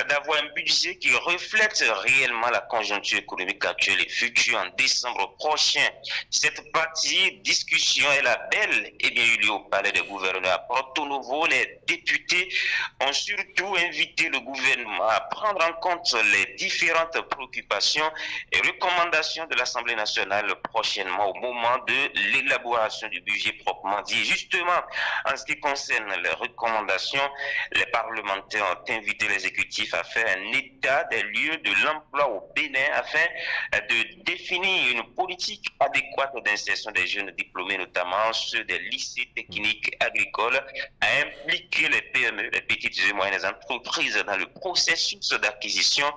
d'avoir un budget qui reflète réellement la conjoncture économique actuelle et future en décembre prochain. Cette partie discussion est la belle et bien eu lieu au palais des gouverneurs à Porto Novo. Les députés ont surtout invité le gouvernement à prendre en compte les différentes préoccupations et recommandations de l'Assemblée nationale prochainement au moment de l'élaboration du budget proprement dit. Justement, en ce qui concerne les recommandations, les parlementaires ont invité l'exécutif à faire un état des lieux de l'emploi au Bénin afin de définir une politique adéquate d'insertion des jeunes diplômés, notamment ceux des lycées techniques agricoles, à impliquer les PME, les petites et moyennes entreprises, dans le processus d'acquisition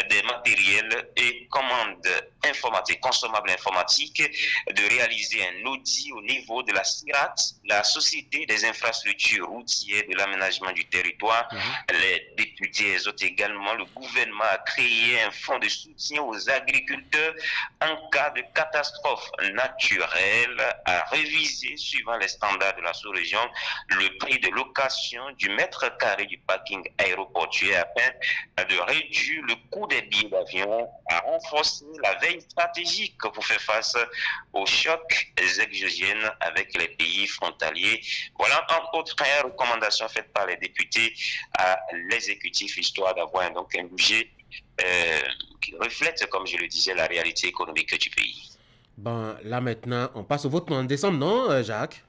des matériels et commandes informatiques, consommables informatiques, de réaliser un audit au niveau de la CIRAT, la Société des infrastructures routières de l'aménagement du territoire. Les députés exhortent également le gouvernement à créer un fonds de soutien aux agriculteurs en cas de catastrophe naturelle, à réviser, suivant les standards de la sous-région, le prix de location du mètre carré du parking aéroportuaire afin de réduire le coût des billets d'avion, à renforcer la veille stratégique pour faire face aux chocs exogènes avec les pays frontaliers. Voilà entre autres recommandations faites par les députés à l'exécutif, histoire d'avoir donc un budget qui reflète, comme je le disais, la réalité économique du pays. Bon, là maintenant, on passe au vote en décembre, non, Jacques?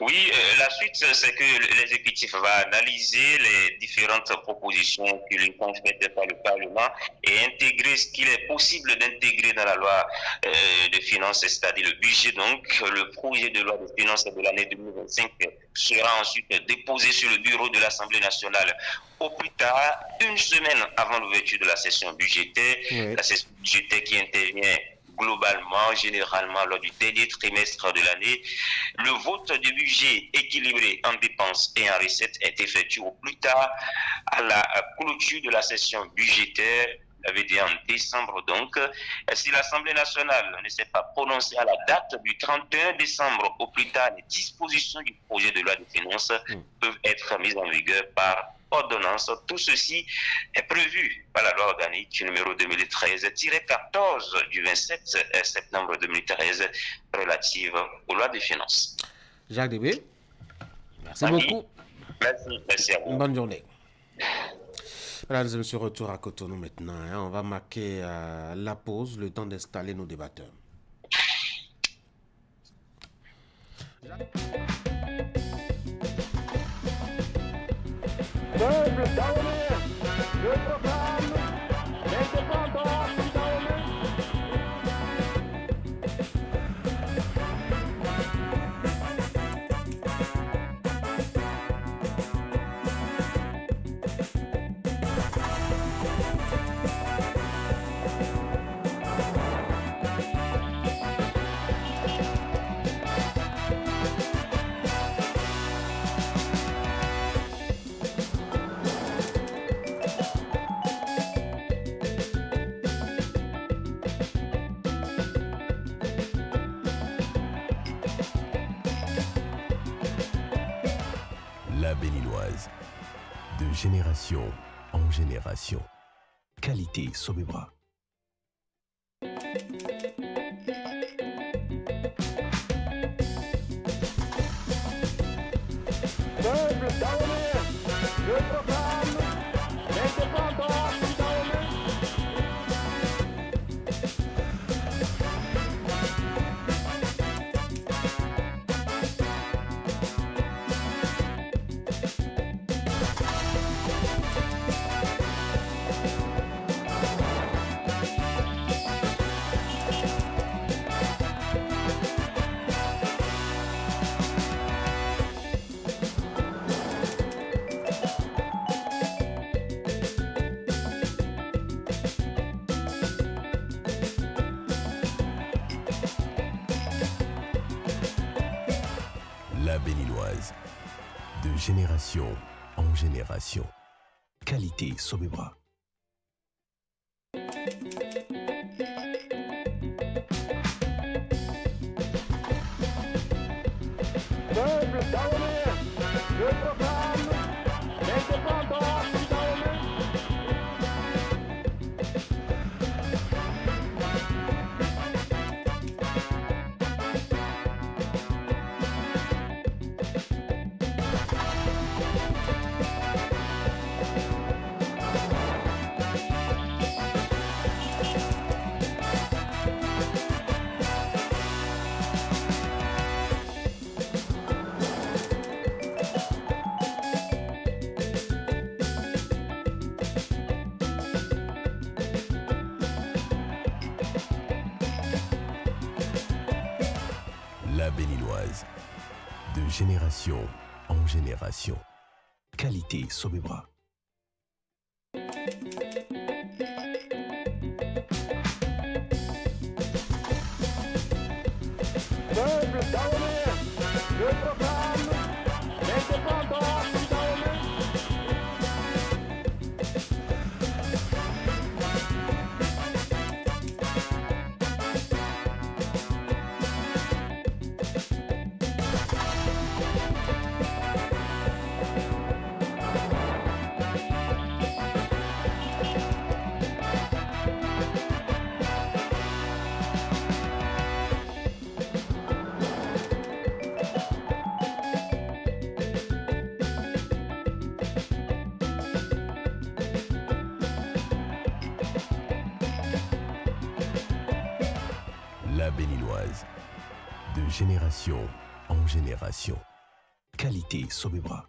Oui, la suite, c'est que l'exécutif va analyser les différentes propositions qui lui sont faites par le Parlement et intégrer ce qu'il est possible d'intégrer dans la loi de finances, c'est-à-dire le budget. Donc, le projet de loi de finances de l'année 2025 sera ensuite déposé sur le bureau de l'Assemblée nationale au plus tard, une semaine avant l'ouverture de la session budgétaire. La session budgétaire qui intervient globalement, généralement, lors du dernier trimestre de l'année, le vote du budget équilibré en dépenses et en recettes est effectué au plus tard à la clôture de la session budgétaire, avait dit en décembre donc. Si l'Assemblée nationale ne s'est pas prononcée à la date du 31 décembre au plus tard, les dispositions du projet de loi de finances peuvent être mises en vigueur par ordonnance. Tout ceci est prévu par la loi organique numéro 2013-14 du 27 septembre 2013 relative aux lois des finances. Jacques Débé, merci beaucoup. Merci à vous. Bonne journée. Voilà, nous sommes retour à Cotonou maintenant. On va marquer la pause, le temps d'installer nos débatteurs. La Béninoise, de génération en génération. Qualité Sobebra. La Béninoise, de génération en génération. Qualité Sobebra. La Béninoise, de génération en génération. Qualité Sobebra. La Béninoise, de génération en génération. Qualité Sobebra.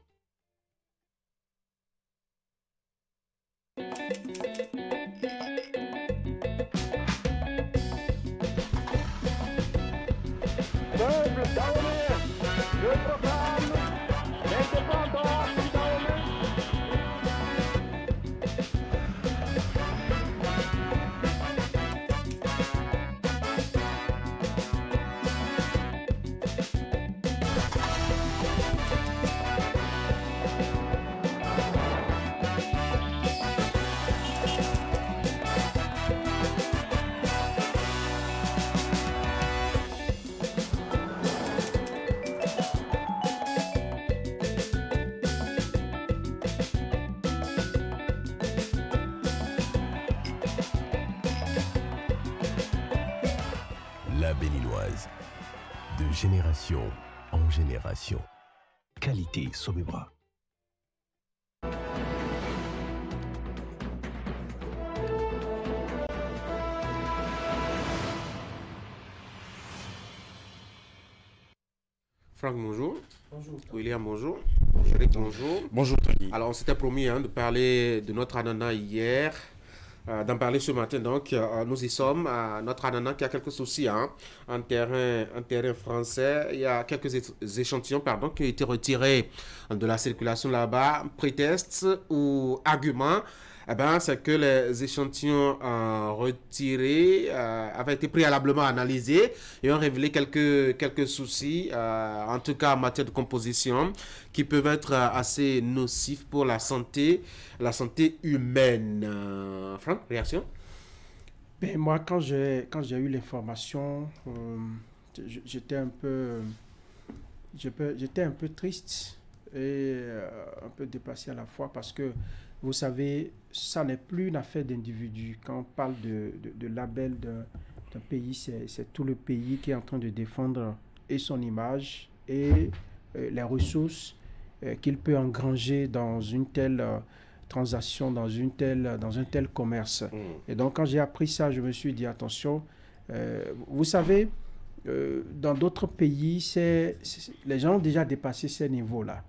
l'ananas béninoise. De génération en génération. Qualité Sobebra. Franck, bonjour. Bonjour. William, bonjour. Eric, bonjour. Bonjour, Tony. Alors, on s'était promis de parler de notre ananas hier, d'en parler ce matin. Donc, nous y sommes. Notre ananas qui a quelques soucis en terrain français. Il y a quelques échantillons qui ont été retirés de la circulation là-bas. Prétexte ou argument, c'est que les échantillons retirés avaient été préalablement analysés et ont révélé quelques soucis, en tout cas en matière de composition, qui peuvent être assez nocifs pour la santé humaine. Franck, réaction? Moi, quand j'ai eu l'information, j'étais un peu triste et un peu dépassé à la fois parce que, vous savez, ça n'est plus une affaire d'individu. Quand on parle de label d'un pays, c'est tout le pays qui est en train de défendre et son image et les ressources qu'il peut engranger dans une telle transaction, dans un tel commerce. Et donc, quand j'ai appris ça, je me suis dit, attention, vous savez, dans d'autres pays, les gens ont déjà dépassé ces niveaux-là.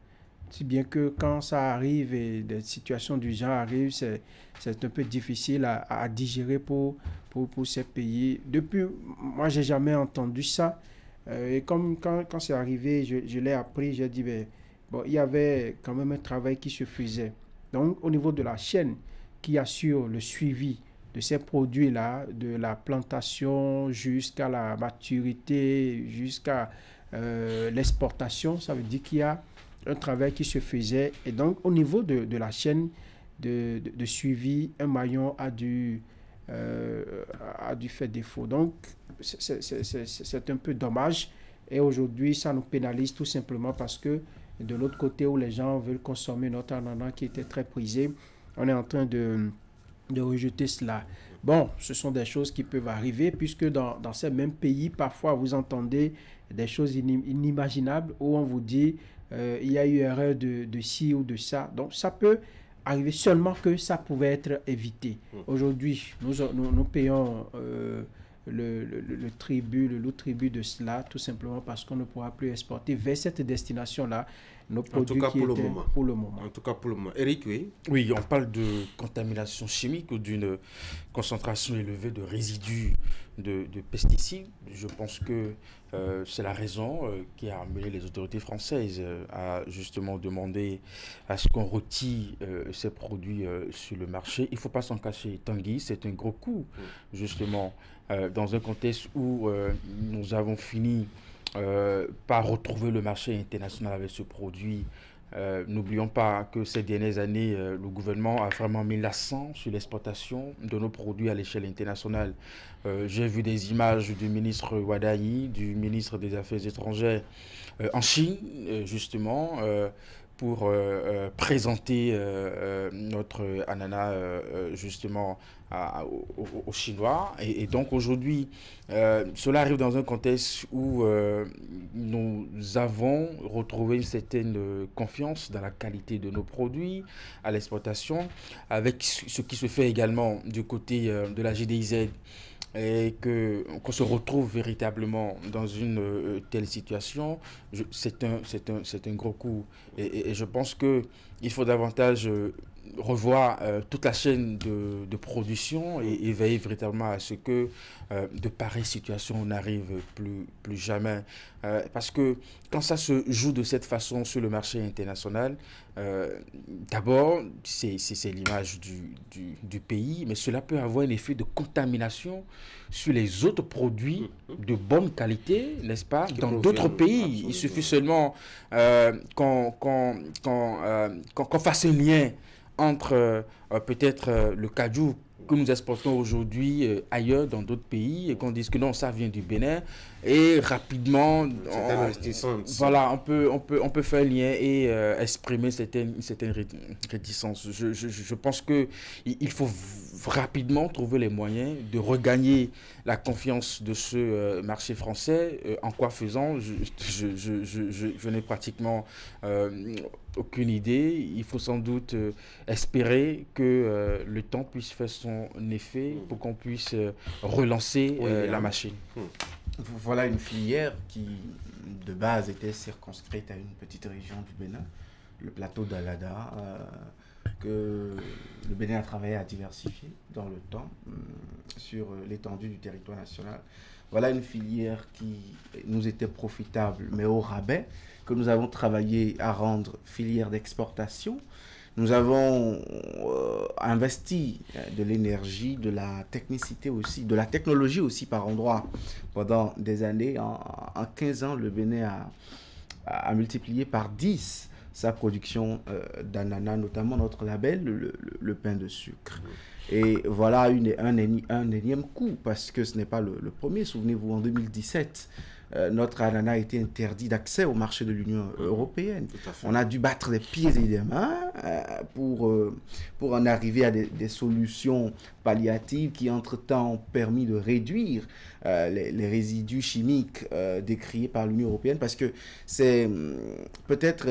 Si bien que quand ça arrive et des situations du genre arrivent, c'est un peu difficile à digérer pour ces pays. Depuis, moi, j'ai jamais entendu ça. Et comme quand c'est arrivé, je l'ai appris, j'ai dit, il y avait quand même un travail qui se faisait. Donc, au niveau de la chaîne qui assure le suivi de ces produits-là, de la plantation jusqu'à la maturité, jusqu'à l'exportation, ça veut dire qu'il y a un travail qui se faisait. Et donc, au niveau de la chaîne de suivi, un maillon a dû faire défaut. Donc, c'est un peu dommage. Et aujourd'hui, ça nous pénalise tout simplement parce que de l'autre côté où les gens veulent consommer notre ananas qui était très prisé, on est en train de rejeter cela. Bon, ce sont des choses qui peuvent arriver puisque dans ces mêmes pays, parfois, vous entendez des choses inimaginables où on vous dit il y a eu erreur de ci ou de ça. Donc, ça peut arriver seulement que ça pouvait être évité. Aujourd'hui, nous payons le lot tribut de cela, tout simplement parce qu'on ne pourra plus exporter vers cette destination-là nos produits pour le moment. En tout cas, pour le moment. Eric, oui. Oui, on parle de contamination chimique ou d'une concentration élevée de résidus de pesticides. Je pense que c'est la raison qui a amené les autorités françaises à justement demander à ce qu'on retire ces produits sur le marché. Il ne faut pas s'en cacher. Tanguy, c'est un gros coup, justement, dans un contexte où nous avons fini par retrouver le marché international avec ce produit. N'oublions pas que ces dernières années, le gouvernement a vraiment mis l'accent sur l'exportation de nos produits à l'échelle internationale. J'ai vu des images du ministre Wadayi, du ministre des Affaires étrangères en Chine, justement, pour présenter notre ananas, justement, aux Chinois. Et donc aujourd'hui, cela arrive dans un contexte où nous avons retrouvé une certaine confiance dans la qualité de nos produits à l'exportation, avec ce qui se fait également du côté de la GDIZ, et qu'on se retrouve véritablement dans une telle situation, c'est un gros coup. Et je pense qu'il faut davantage revoir toute la chaîne de production et veiller véritablement à ce que de pareilles situations n'arrivent plus jamais. Parce que quand ça se joue de cette façon sur le marché international, d'abord, c'est l'image du pays, mais cela peut avoir un effet de contamination sur les autres produits de bonne qualité, n'est-ce pas, dans d'autres pays. Absolument. Il suffit seulement qu'on fasse un lien entre peut-être le cajou que nous exportons aujourd'hui ailleurs, dans d'autres pays, et qu'on dise que non, ça vient du Bénin, et rapidement, voilà, on peut faire un lien et exprimer certaines réticences. Je pense qu'il faut rapidement trouver les moyens de regagner la confiance de ce marché français. En quoi faisant, je n'ai pratiquement aucune idée. Il faut sans doute espérer que le temps puisse faire son effet pour qu'on puisse relancer la machine. Voilà une filière qui, de base, était circonscrite à une petite région du Bénin, le plateau d'Alada, que le Bénin a travaillé à diversifier dans le temps sur l'étendue du territoire national. Voilà une filière qui nous était profitable, mais au rabais, que nous avons travaillé à rendre filière d'exportation. Nous avons investi de l'énergie, de la technicité aussi, de la technologie aussi par endroits pendant des années. En 15 ans, le Bénin a multiplié par 10 sa production d'ananas, notamment notre label, le pain de sucre. Et voilà un énième coup, parce que ce n'est pas le premier. Souvenez-vous, en 2017, notre ananas a été interdit d'accès au marché de l'Union européenne. On a dû battre les pieds et les mains pour en arriver à des solutions palliatives qui, entre-temps, ont permis de réduire les résidus chimiques décriés par l'Union européenne, parce que c'est peut-être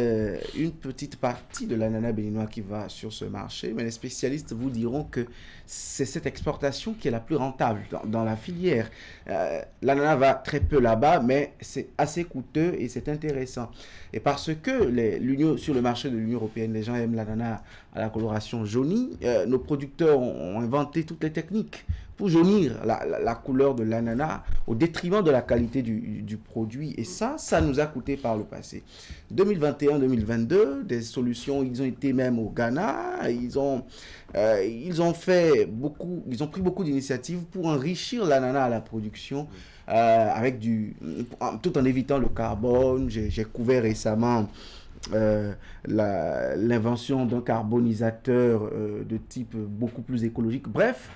une petite partie de l'ananas béninois qui va sur ce marché, mais les spécialistes vous diront que c'est cette exportation qui est la plus rentable dans la filière. L'ananas va très peu là-bas, mais c'est assez coûteux et c'est intéressant. Et parce que sur le marché de l'Union européenne, les gens aiment l'ananas à la coloration jaunie, nos producteurs ont inventé toutes les techniques pour jaunir la couleur de l'ananas au détriment de la qualité du produit. Et ça nous a coûté par le passé. 2021-2022, des solutions, ils ont été même au Ghana, ils ont pris beaucoup d'initiatives pour enrichir l'ananas à la production, tout en évitant le carbone. J'ai couvert récemment l'invention d'un carbonisateur de type beaucoup plus écologique. Bref,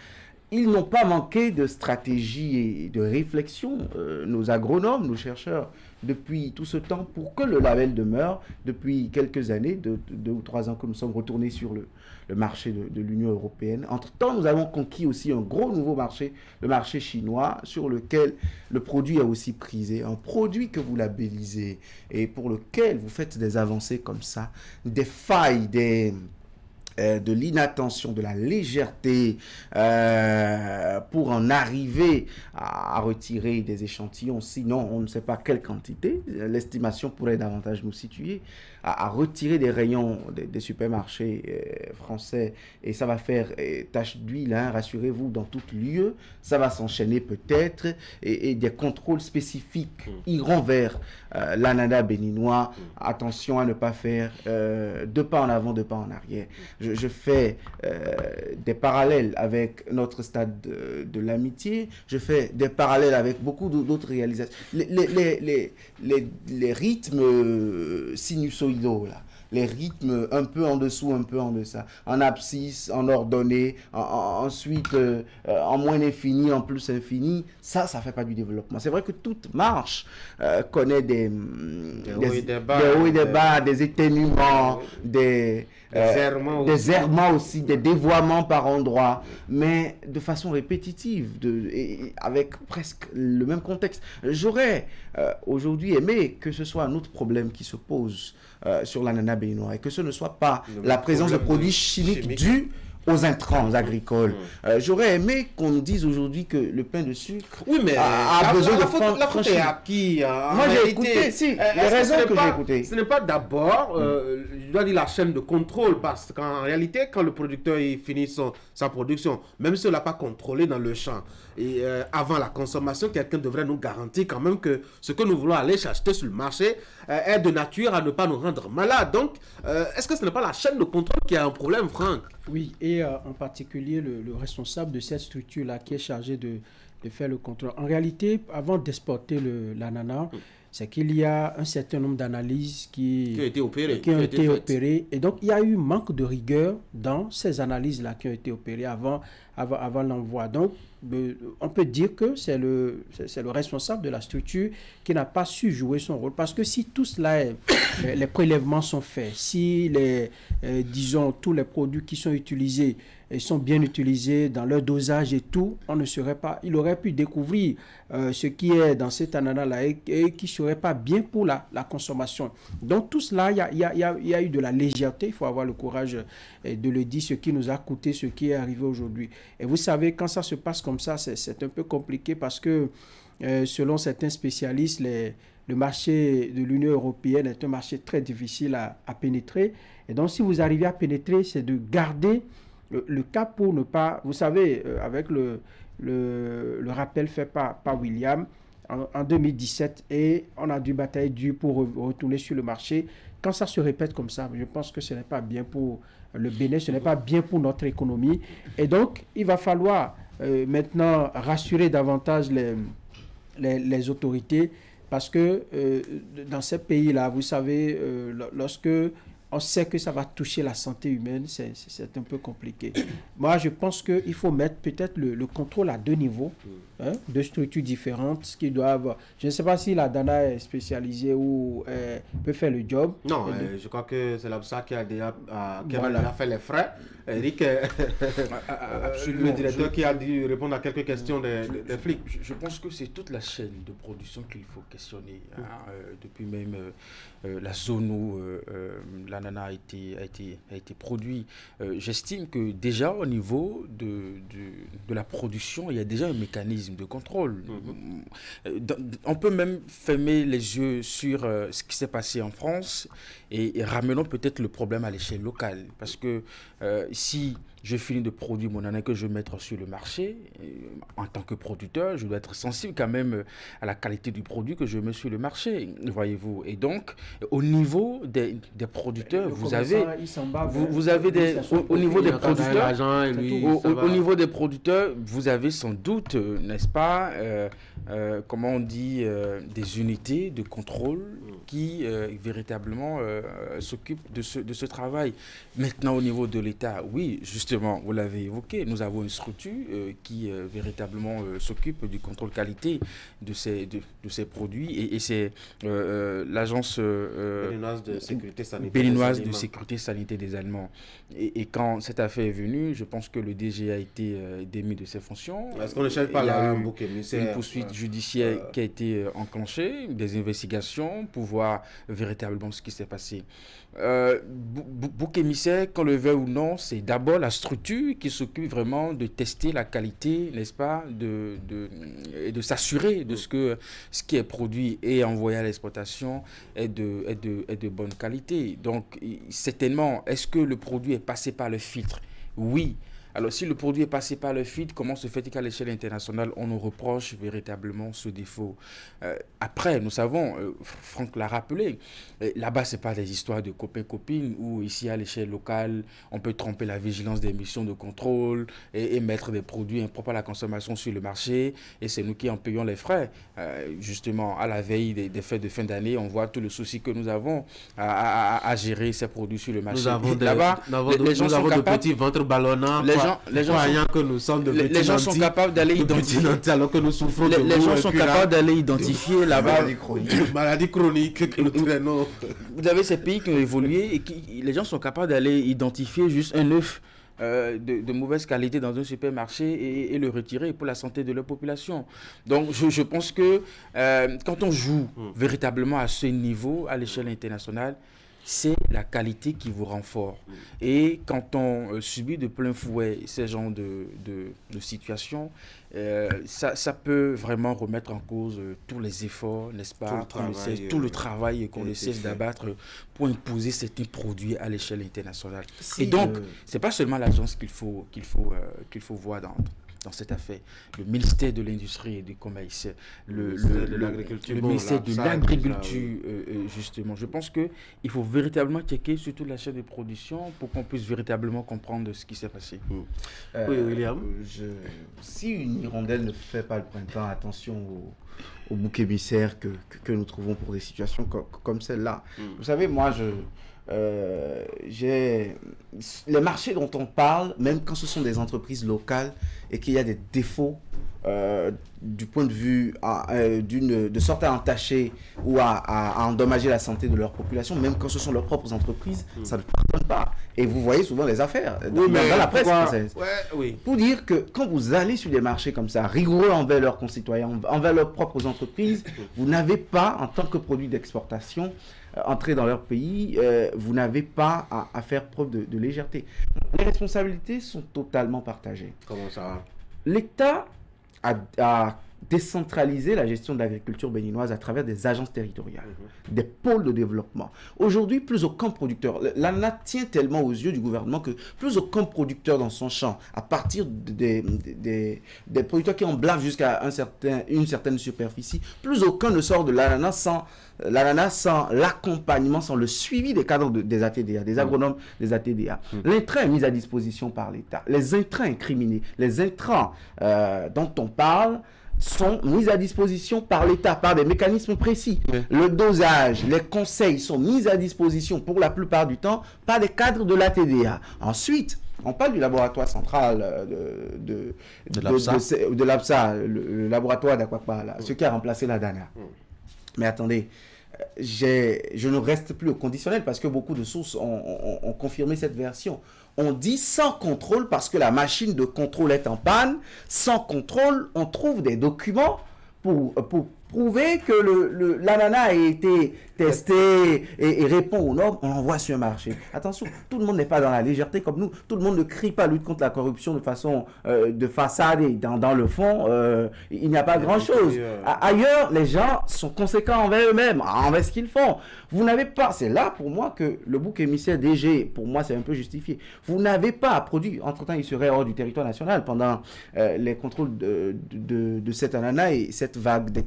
ils n'ont pas manqué de stratégie et de réflexion, nos agronomes, nos chercheurs, depuis tout ce temps, pour que le label demeure. Depuis quelques années, 2 ou 3 ans que nous sommes retournés sur le marché de l'Union européenne. Entre-temps, nous avons conquis aussi un gros nouveau marché, le marché chinois, sur lequel le produit est aussi prisé. Un produit que vous labellisez et pour lequel vous faites des avancées comme ça, des failles, de l'inattention, de la légèreté pour en arriver à retirer des échantillons, sinon on ne sait pas quelle quantité, l'estimation pourrait davantage nous situer, à retirer des rayons des supermarchés français, et ça va faire tache d'huile, hein, rassurez-vous, dans tout lieu, ça va s'enchaîner peut-être, et des contrôles spécifiques iront vers l'ananas béninois. Attention à ne pas faire 2 pas en avant, 2 pas en arrière. Je fais des parallèles avec notre stade de l'amitié, je fais des parallèles avec beaucoup d'autres réalisations. Les rythmes sinusoïdaux, là, les rythmes un peu en dessous, un peu en deçà, en abscisse, en ordonnée, ensuite en moins infini, en plus infini, ça fait pas du développement. C'est vrai que toute marche connaît des hauts et des bas, des éténuements, des errements aussi, des dévoiements par endroits, mais de façon répétitive, avec presque le même contexte. J'aurais aujourd'hui aimé que ce soit un autre problème qui se pose sur l'ananas béninois, et que ce ne soit pas la présence de produits chimiques dus aux intrants agricoles. J'aurais aimé qu'on nous dise aujourd'hui que le pain de sucre a besoin de la faute est à qui? Moi j'ai écouté, les raisons que j'ai écoutées. Ce n'est pas d'abord, je dois dire, la chaîne de contrôle, parce qu'en réalité, quand le producteur finit sa production, même si on ne l'a pas contrôlé dans le champ, et avant la consommation, quelqu'un devrait nous garantir quand même que ce que nous voulons aller acheter sur le marché est de nature à ne pas nous rendre malades. Donc, est-ce que ce n'est pas la chaîne de contrôle qui a un problème, Franck? Oui, et en particulier le responsable de cette structure-là qui est chargé de faire le contrôle. En réalité, avant d'exporter l'ananas, c'est qu'il y a un certain nombre d'analyses qui ont été opérées. Et donc, il y a eu manque de rigueur dans ces analyses-là qui ont été opérées avant l'envoi. Donc, on peut dire que c'est le responsable de la structure qui n'a pas su jouer son rôle. Parce que si tout cela, les prélèvements sont faits, si disons, tous les produits qui sont utilisés sont bien utilisés dans leur dosage et tout, il aurait pu découvrir ce qui est dans cet ananas-là et qui ne serait pas bien pour la consommation. Donc tout cela, il y a eu de la légèreté, il faut avoir le courage de le dire, ce qui nous a coûté ce qui est arrivé aujourd'hui. Et vous savez, quand ça se passe comme ça, c'est un peu compliqué parce que selon certains spécialistes, le marché de l'Union européenne est un marché très difficile à pénétrer. Et donc si vous arrivez à pénétrer, c'est de garder le cap pour ne pas... Vous savez, avec le rappel fait par William en 2017, et on a dû batailler dur pour retourner sur le marché. Quand ça se répète comme ça, je pense que ce n'est pas bien pour le Bénin, ce n'est pas bien pour notre économie. Et donc, il va falloir maintenant rassurer davantage les autorités, parce que dans ces pays-là, vous savez, lorsque on sait que ça va toucher la santé humaine, c'est un peu compliqué. Moi, je pense qu'il faut mettre peut-être le contrôle à 2 niveaux, de structures différentes qui doivent... Je ne sais pas si la DANA est spécialisée ou peut faire le job. Non, je crois que c'est l'ABSA qui a déjà fait les frais. Eric, le directeur qui a dû répondre à quelques questions des flics. Je pense que c'est toute la chaîne de production qu'il faut questionner. Depuis même la zone où l'ananas a été produit. J'estime que déjà au niveau de la production, il y a déjà un mécanisme de contrôle. On peut même fermer les yeux sur ce qui s'est passé en France et ramenons peut-être le problème à l'échelle locale. Parce que si je finis de produire mon ananas que je vais mettre sur le marché, en tant que producteur, je dois être sensible quand même à la qualité du produit que je mets sur le marché, voyez-vous. Et donc, au niveau des producteurs, vous avez au niveau des producteurs, au niveau des producteurs, vous avez sans doute, n'est-ce pas, comment on dit, des unités de contrôle qui véritablement s'occupent de ce travail. Maintenant, au niveau de l'État, oui, justement, vous l'avez évoqué, nous avons une structure qui véritablement s'occupe du contrôle qualité de ces produits et c'est l'agence béninoise de sécurité sanitaire des Aliments. Et quand cette affaire est venue, je pense que le DG a été démis de ses fonctions. Est-ce qu'on ne cherche pas là un bouc émissaire? Une poursuite judiciaire qui a été enclenchée, des investigations pour voir véritablement ce qui s'est passé. Bouc émissaire, qu'on le veuille ou non, c'est d'abord la structure qui s'occupe vraiment de tester la qualité, n'est-ce pas, et de s'assurer de ce qui est produit et envoyé à l'exportation est de bonne qualité. Donc, certainement, est-ce que le produit est passé par le filtre? Oui. Alors, si le produit est passé par le filtre, comment se fait-il qu'à l'échelle internationale, on nous reproche véritablement ce défaut? Après, nous savons, Franck l'a rappelé, là-bas, ce n'est pas des histoires de copains-copines où ici, à l'échelle locale, on peut tromper la vigilance des missions de contrôle et mettre des produits impropres à la consommation sur le marché. Et c'est nous qui en payons les frais. Justement, à la veille des fêtes de fin d'année, on voit tout le souci que nous avons à gérer ces produits sur le marché. Nous avons de petits ventres ballonnants. Les gens sont capables d'aller identifier. Alors que nous souffrons de les gens sont capables d'aller identifier là-bas. Maladie chronique que nous traînons. Vous avez ces pays qui ont évolué et les gens sont capables d'aller identifier juste un œuf de mauvaise qualité dans un supermarché et le retirer pour la santé de leur population. Donc je pense que quand on joue véritablement à ce niveau, à l'échelle internationale, c'est la qualité qui vous rend fort. Et quand on subit de plein fouet ces genres de situations, ça peut vraiment remettre en cause tous les efforts, n'est-ce pas, tout le travail qu'on essaie d'abattre pour imposer certains produits à l'échelle internationale. Et donc, ce n'est pas seulement l'agence qu'il faut voir dans cette affaire. Le ministère de l'Industrie et du Commerce, le ministère de l'Agriculture, justement. Je pense qu'il faut véritablement checker surtout la chaîne de production pour qu'on puisse véritablement comprendre ce qui s'est passé. Oui, William. Si une hirondelle ne fait pas le printemps, attention au bouc émissaire que nous trouvons pour des situations comme celle-là. Vous savez, moi, les marchés dont on parle, même quand ce sont des entreprises locales et qu'il y a des défauts du point de vue de sorte à entacher ou à endommager la santé de leur population, même quand ce sont leurs propres entreprises, ça ne pardonne pas. Et vous voyez souvent les affaires dans la presse française. Pour dire que quand vous allez sur des marchés comme ça, rigoureux envers leurs concitoyens, envers leurs propres entreprises, vous n'avez pas, en tant que produit d'exportation, entrer dans leur pays, vous n'avez pas à faire preuve de légèreté. Les responsabilités sont totalement partagées. Comment ça? L'État a décentralisé la gestion de l'agriculture béninoise à travers des agences territoriales, des pôles de développement. Aujourd'hui, plus aucun producteur, l'ANA tient tellement aux yeux du gouvernement que plus aucun producteur dans son champ, à partir des producteurs qui en blavent jusqu'à une certaine superficie, plus aucun ne sort de l'ANA sans l'accompagnement, sans le suivi des cadres des ATDA, des agronomes des ATDA. L'intrant est mis à disposition par l'État. Les intrants incriminés, les intrants dont on parle, sont mis à disposition par l'État, par des mécanismes précis. Le dosage, les conseils sont mis à disposition pour la plupart du temps par des cadres de l'ATDA. Ensuite, on parle du laboratoire central de l'APSA, le laboratoire d'Aquapa, ce qui a remplacé la DANA. Mais attendez, je ne reste plus au conditionnel parce que beaucoup de sources ont confirmé cette version. On dit sans contrôle parce que la machine de contrôle est en panne. Sans contrôle, on trouve des documents pour prouver que l'ananas a été testé et répond aux normes, on l'envoie sur un marché. Attention, tout le monde n'est pas dans la légèreté comme nous. Tout le monde ne crie pas lutte contre la corruption de façon de façade et dans le fond, il n'y a pas grand-chose. Ailleurs, les gens sont conséquents envers eux-mêmes, envers ce qu'ils font. Vous n'avez pas, c'est là pour moi que le bouc émissaire DG, pour moi c'est un peu justifié. Vous n'avez pas produit, entre-temps il serait hors du territoire national pendant les contrôles de cette ananas et cette vague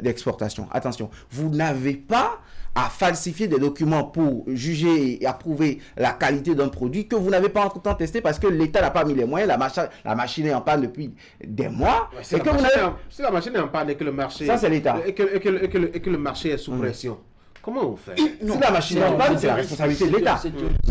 d'exportation. Attention, vous n'avez pas à falsifier des documents pour juger et approuver la qualité d'un produit que vous n'avez pas entre-temps testé parce que l'État n'a pas mis les moyens, la machine est en panne depuis des mois. Si la machine est en panne et que le marché... Ça, c'est l'État. Et que le marché est sous pression. Comment on fait? Si la machine est en panne, c'est la responsabilité de l'État.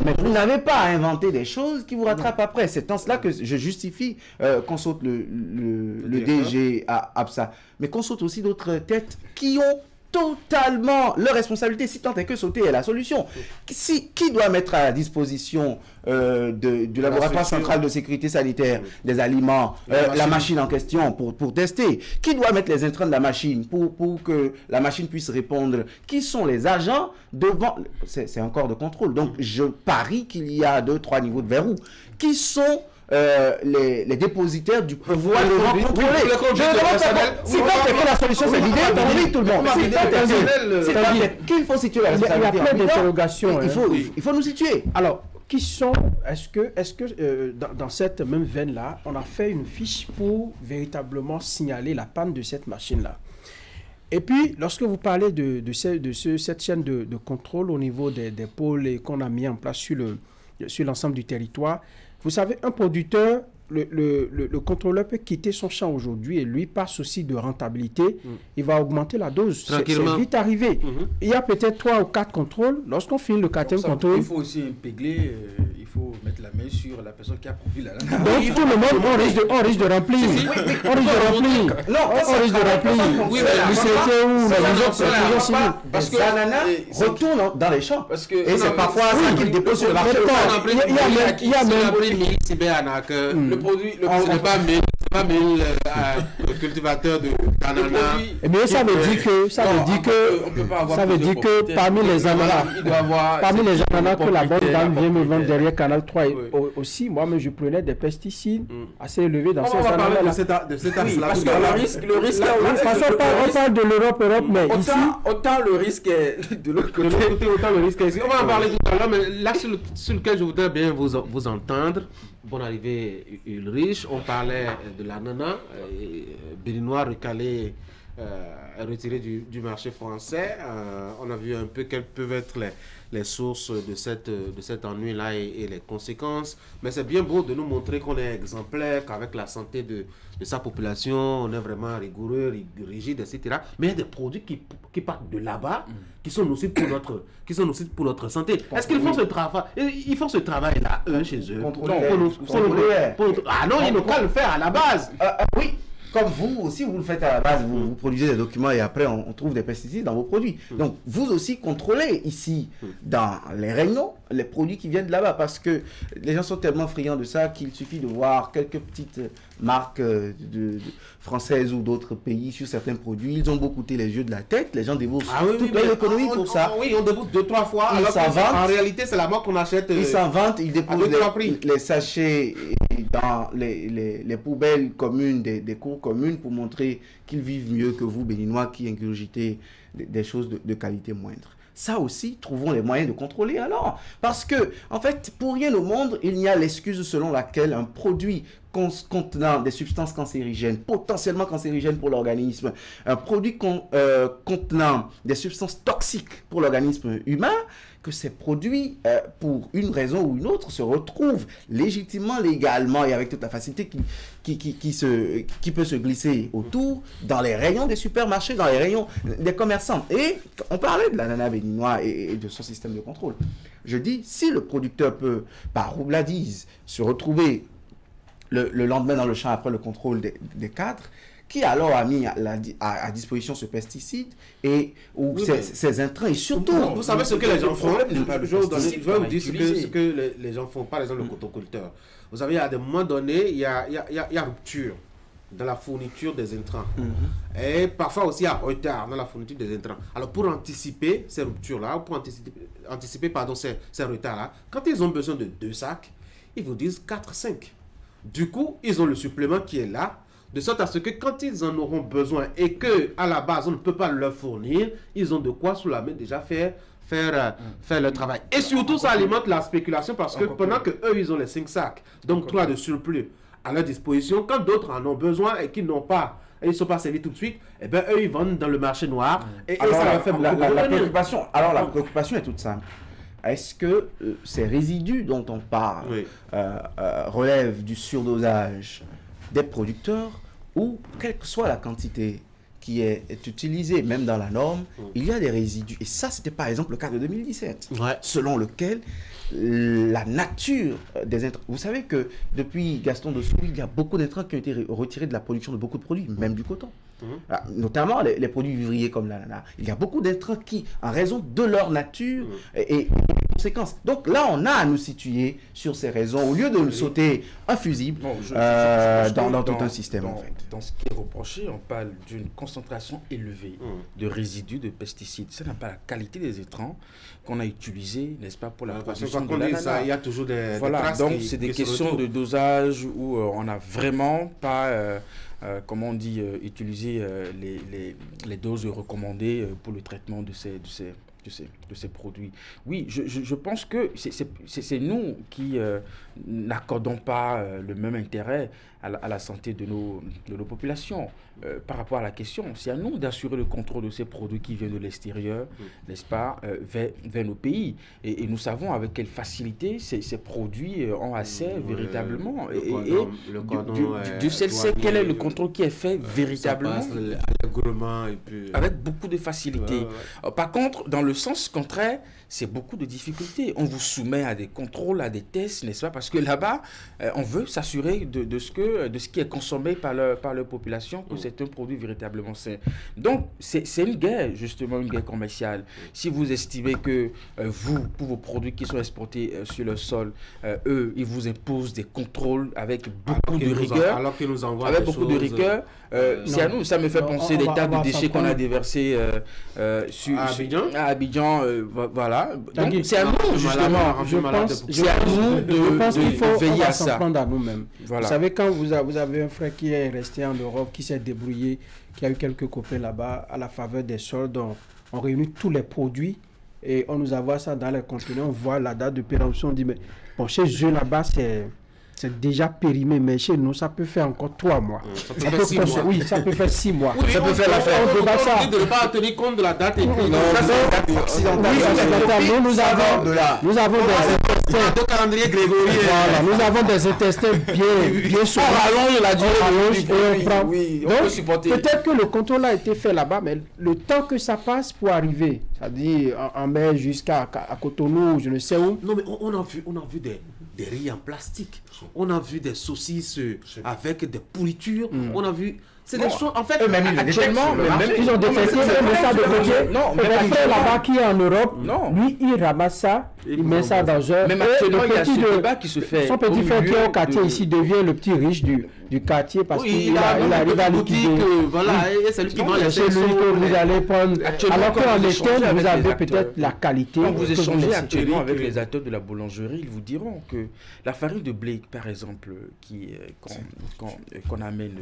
Mais vous n'avez pas à inventer des choses qui vous rattrapent après. C'est en cela que je justifie qu'on saute le DG à APSA. Mais qu'on saute aussi d'autres têtes qui ont totalement leur responsabilité, si tant est que sauter est la solution. Qui doit mettre à la disposition du laboratoire central de sécurité sanitaire des aliments, la machine en question pour tester? Qui doit mettre les intrants de la machine pour que la machine puisse répondre? Qui sont les agents devant? C'est un corps de contrôle. Donc je parie qu'il y a 2-3 niveaux de verrou. Qui sont les dépositaires du pouvoir de contrôler? Si tant est que la solution c'est l'idée, oui tout le monde. Si tant est qu'il faut situer la responsabilité. Il y a plein d'interrogations. Il faut nous situer. Alors, qui sont, est-ce que dans cette même veine-là, on a fait une fiche pour véritablement signaler la panne de cette machine-là? Et puis, lorsque vous parlez de cette chaîne de contrôle au niveau des pôles qu'on a mis en place sur l'ensemble du territoire, vous savez, un producteur, le contrôleur peut quitter son champ aujourd'hui et lui, par souci de rentabilité, il va augmenter la dose. C'est vite arrivé. Il y a peut-être 3 ou 4 contrôles. Lorsqu'on finit le 4e contrôle... Il faut aussi intégrer, il faut mettre la main sur la personne qui a produit la lana. Donc, tout le monde, on risque de remplir. On risque de remplir. Non, on risque de remplir. Oui, parce que l'ananas retourne dans les champs. Et c'est parfois ça qu'il dépose sur le marché. Il y a même... Le produit n'est pas 1000 cultivateurs de Mais ça veut dire que parmi les ananas que la bonne dame vient me vendre derrière Canal 3 aussi, moi-même je prenais des pesticides assez élevés dans ces ananas. On va parler de cet axe-là. Parce que le risque on parle de l'Europe, mais ici... Autant le risque est de l'autre côté, autant le risque est ici. On va en parler tout à l'heure, mais là sur lequel je voudrais bien vous entendre. Bonne arrivée Ulrich, on parlait de l'ananas, béninois recalé, retiré du marché français. On a vu un peu quelles peuvent être les sources de cet ennui-là et les conséquences. Mais c'est bien beau de nous montrer qu'on est exemplaire, qu'avec la santé de sa population, on est vraiment rigoureux, rigide, etc. Mais il y a des produits qui partent de là-bas, qui sont nocifs pour notre santé. Est-ce qu'ils font ce travail? Ils font ce travail-là, eux, chez eux. Ah non, ils n'ont pas le faire à la base. Oui. Comme vous aussi, vous le faites à la base, vous produisez des documents et après on trouve des pesticides dans vos produits. Donc vous aussi contrôlez ici, dans les réunions, les produits qui viennent de là-bas, parce que les gens sont tellement friands de ça qu'il suffit de voir quelques petites marques françaises ou d'autres pays sur certains produits. Ils ont beau coûter les yeux de la tête, les gens déboursent toute leur économie pour ça. Oui, on débourse 2-3 fois, alors qu'en réalité c'est la marque qu'on achète. Ils s'inventent, ils déposent les sachets dans les poubelles communes, des cours communes pour montrer qu'ils vivent mieux que vous, Béninois, qui ingurgitez des choses de qualité moindre. Ça aussi, trouvons les moyens de contrôler alors. Parce que, en fait, pour rien au monde, il n'y a l'excuse selon laquelle un produit contenant des substances cancérigènes, potentiellement cancérigènes pour l'organisme, un produit contenant des substances toxiques pour l'organisme humain, que ces produits, pour une raison ou une autre, se retrouvent légitimement, légalement et avec toute la facilité qui peut se glisser autour dans les rayons des supermarchés, dans les rayons des commerçants. Et on parlait de l'ananas béninois et de son système de contrôle. Je dis, si le producteur peut, par roubladise, se retrouver le lendemain dans le champ après le contrôle des cadres, qui alors a mis à disposition ce pesticide ou ces intrants et surtout... Vous savez ce que les gens font? Je vais vous dire ce que les gens font, par exemple le cotoculteur. Vous savez, à des moments donnés, il y a rupture dans la fourniture des intrants. Et parfois aussi il y a retard dans la fourniture des intrants. Alors pour anticiper ces ruptures-là, pour anticiper ces retards-là, quand ils ont besoin de 2 sacs, ils vous disent 4-5. Du coup, ils ont le supplément qui est là, de sorte à ce que quand ils en auront besoin et que à la base on ne peut pas leur fournir, ils ont de quoi sous la main déjà faire leur travail. Et surtout ça alimente la spéculation parce que pendant que eux ils ont les 5 sacs, donc 3 de surplus à leur disposition, quand d'autres en ont besoin et qu'ils n'ont pas, et ils ne sont pas servis tout de suite, et bien eux ils vendent dans le marché noir et alors, ça leur fait beaucoup de la préoccupation est toute simple. Est-ce que ces résidus dont on parle relèvent du surdosage des producteurs ou quelle que soit la quantité qui est utilisée, même dans la norme, il y a des résidus. Et ça, c'était par exemple le cas de 2017, selon lequel la nature des intrants... Vous savez que depuis Gaston Dessous, il y a beaucoup d'intrants qui ont été retirés de la production de beaucoup de produits, même du coton. Notamment les produits vivriers comme l'ananas. Il y a beaucoup d'intrants qui, en raison de leur nature et conséquences. Donc là, on a à nous situer sur ces raisons, au lieu de sauter un fusible dans tout un système. En fait. Dans ce qui est reproché, on parle d'une concentration élevée de résidus de pesticides. Ça n'a pas la qualité des intrants qu'on a utilisés, n'est-ce pas, pour la production de l'ananas. Il y a toujours des traces. Donc c'est des questions de dosage où on n'a vraiment pas... comment on dit, utiliser les doses recommandées pour le traitement de ces produits. Oui, je pense que c'est nous qui n'accordons pas le même intérêt à la santé de nos populations. Par rapport à la question, c'est à nous d'assurer le contrôle de ces produits qui viennent de l'extérieur, n'est-ce pas, vers nos pays. Et nous savons avec quelle facilité ces produits ont accès véritablement. Dieu seul sait quel est le contrôle qui est fait véritablement. Avec beaucoup de facilité. Par contre, dans le sens contraire, c'est beaucoup de difficultés. On vous soumet à des contrôles, à des tests, n'est-ce pas? Parce que là-bas, on veut s'assurer de ce que de ce qui est consommé par leur population que c'est un produit véritablement sain. Donc, c'est une guerre, justement, une guerre commerciale. Si vous estimez que vous, pour vos produits qui sont exportés sur le sol, eux, ils vous imposent des contrôles avec beaucoup de rigueur. Alors qu'ils nous envoient avec beaucoup de rigueur. C'est à nous, ça me fait penser des tas de déchets qu'on a déversés à Abidjan. Voilà. Donc, c'est à nous, justement. C'est à nous de veiller à ça. À nous-mêmes. Voilà. Vous savez, quand vous avez un frère qui est resté en Europe, qui s'est débrouillé, qui a eu quelques copains là-bas, à la faveur des soldes, on réunit tous les produits et on nous envoie ça dans les conteneurs, on voit la date de péremption, on dit, mais bon, chez eux là-bas, c'est déjà périmé, mais chez nous, ça peut faire encore 3 mois. Ça peut faire 6 mois. Oui, ça peut faire 6 mois. Oui, ça peut faire l'affaire. On dit de ne pas tenir compte de la date écrite. Non, nous avons des intestins. De calendrier grégorien. Voilà, nous avons des intestins bien souvent. On rallonge la durée. Oui, donc, peut-être que le contrôle a été fait là-bas, mais le temps que ça passe pour arriver, c'est-à-dire en mer jusqu'à Cotonou, je ne sais où. Non, mais on a vu des riz en plastique. On a vu des saucisses avec des pourritures. On a vu... C'est des choses, en fait, actuellement, ils ont détecté le ça de côté. Non, mais le frère là-bas qui est en Europe, lui, il ramasse ça, il met ça dans un... Même actuellement, il y a ce débat qui se fait. Son petit frère qui est au quartier ici devient le petit riche du quartier parce qu'il arrive à liquider. Voilà, c'est lui qui vend les c'est lui que vous allez prendre. Alors qu'en été, vous avez peut-être la qualité. Quand vous échangez actuellement avec les acteurs de la boulangerie, ils vous diront que la farine de blé, par exemple, qu'on amène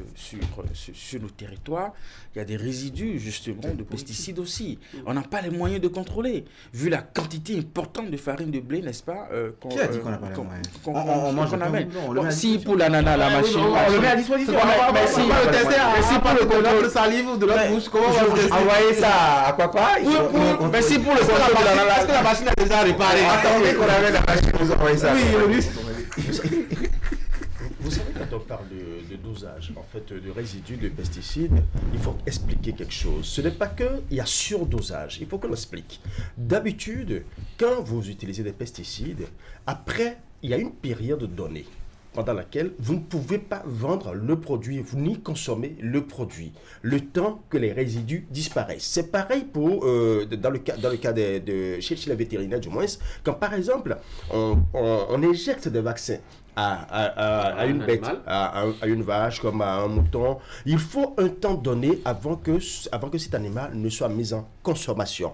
sur nos territoires, il y a des résidus justement de pesticides aussi. On n'a pas les moyens de contrôler. Vu la quantité importante de farine de blé, n'est-ce pas, qui a dit qu'on n'a pas les moyens? On amène. Si pour l'ananas, la machine... On le met à disposition. Mais si pour le tester, si pour le contrôle de salive ou de l'autre bouche, comment on va le tester? Envoyer ça à quoi? Mais si pour le contrôle de l'ananas... Est-ce que la machine a déjà réparé? Attendez qu'on amène la machine pour envoyer ça. Oui, vous savez, quand on parle de dosage, en fait, de résidus de pesticides, il faut expliquer quelque chose. Ce n'est pas qu'il y a surdosage, il faut qu'on l'explique. D'habitude, quand vous utilisez des pesticides, après, il y a une période donnée pendant laquelle vous ne pouvez pas vendre le produit, vous ni consommer le produit, le temps que les résidus disparaissent. C'est pareil pour, dans le cas chez les vétérinaires du moins, quand par exemple, on injecte des vaccins à une bête, à une vache, comme à un mouton, il faut un temps donné avant que cet animal ne soit mis en consommation.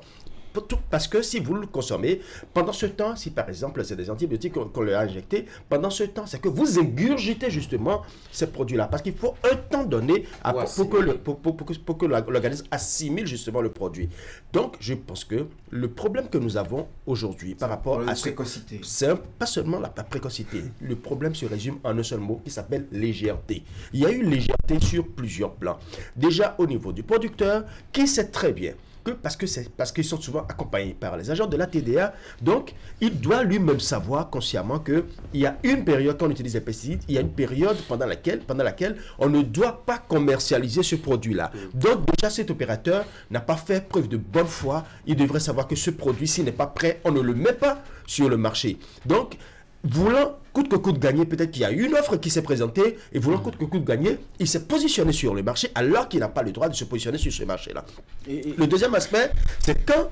Parce que si vous le consommez, pendant ce temps, si par exemple c'est des antibiotiques qu'on leur a injectés, pendant ce temps, c'est que vous ingurgitez justement ces produits-là. Parce qu'il faut un temps donné pour que l'organisme assimile justement le produit. Donc, je pense que le problème que nous avons aujourd'hui par rapport à la précocité, c'est pas seulement la précocité. Le problème se résume en un seul mot qui s'appelle légèreté. Il y a eu légèreté sur plusieurs plans. Déjà au niveau du producteur, qui sait très bien parce qu'ils sont souvent accompagnés par les agents de la TDA, donc il doit lui-même savoir consciemment qu'il y a une période quand on utilise les pesticides, il y a une période pendant laquelle on ne doit pas commercialiser ce produit-là. Donc déjà cet opérateur n'a pas fait preuve de bonne foi, il devrait savoir que ce produit, s'il n'est pas prêt, on ne le met pas sur le marché. Donc, voulant coûte que coûte gagner, peut-être qu'il y a une offre qui s'est présentée, et voulant coûte que coûte gagner, il s'est positionné sur le marché alors qu'il n'a pas le droit de se positionner sur ce marché-là. Le deuxième aspect, c'est quand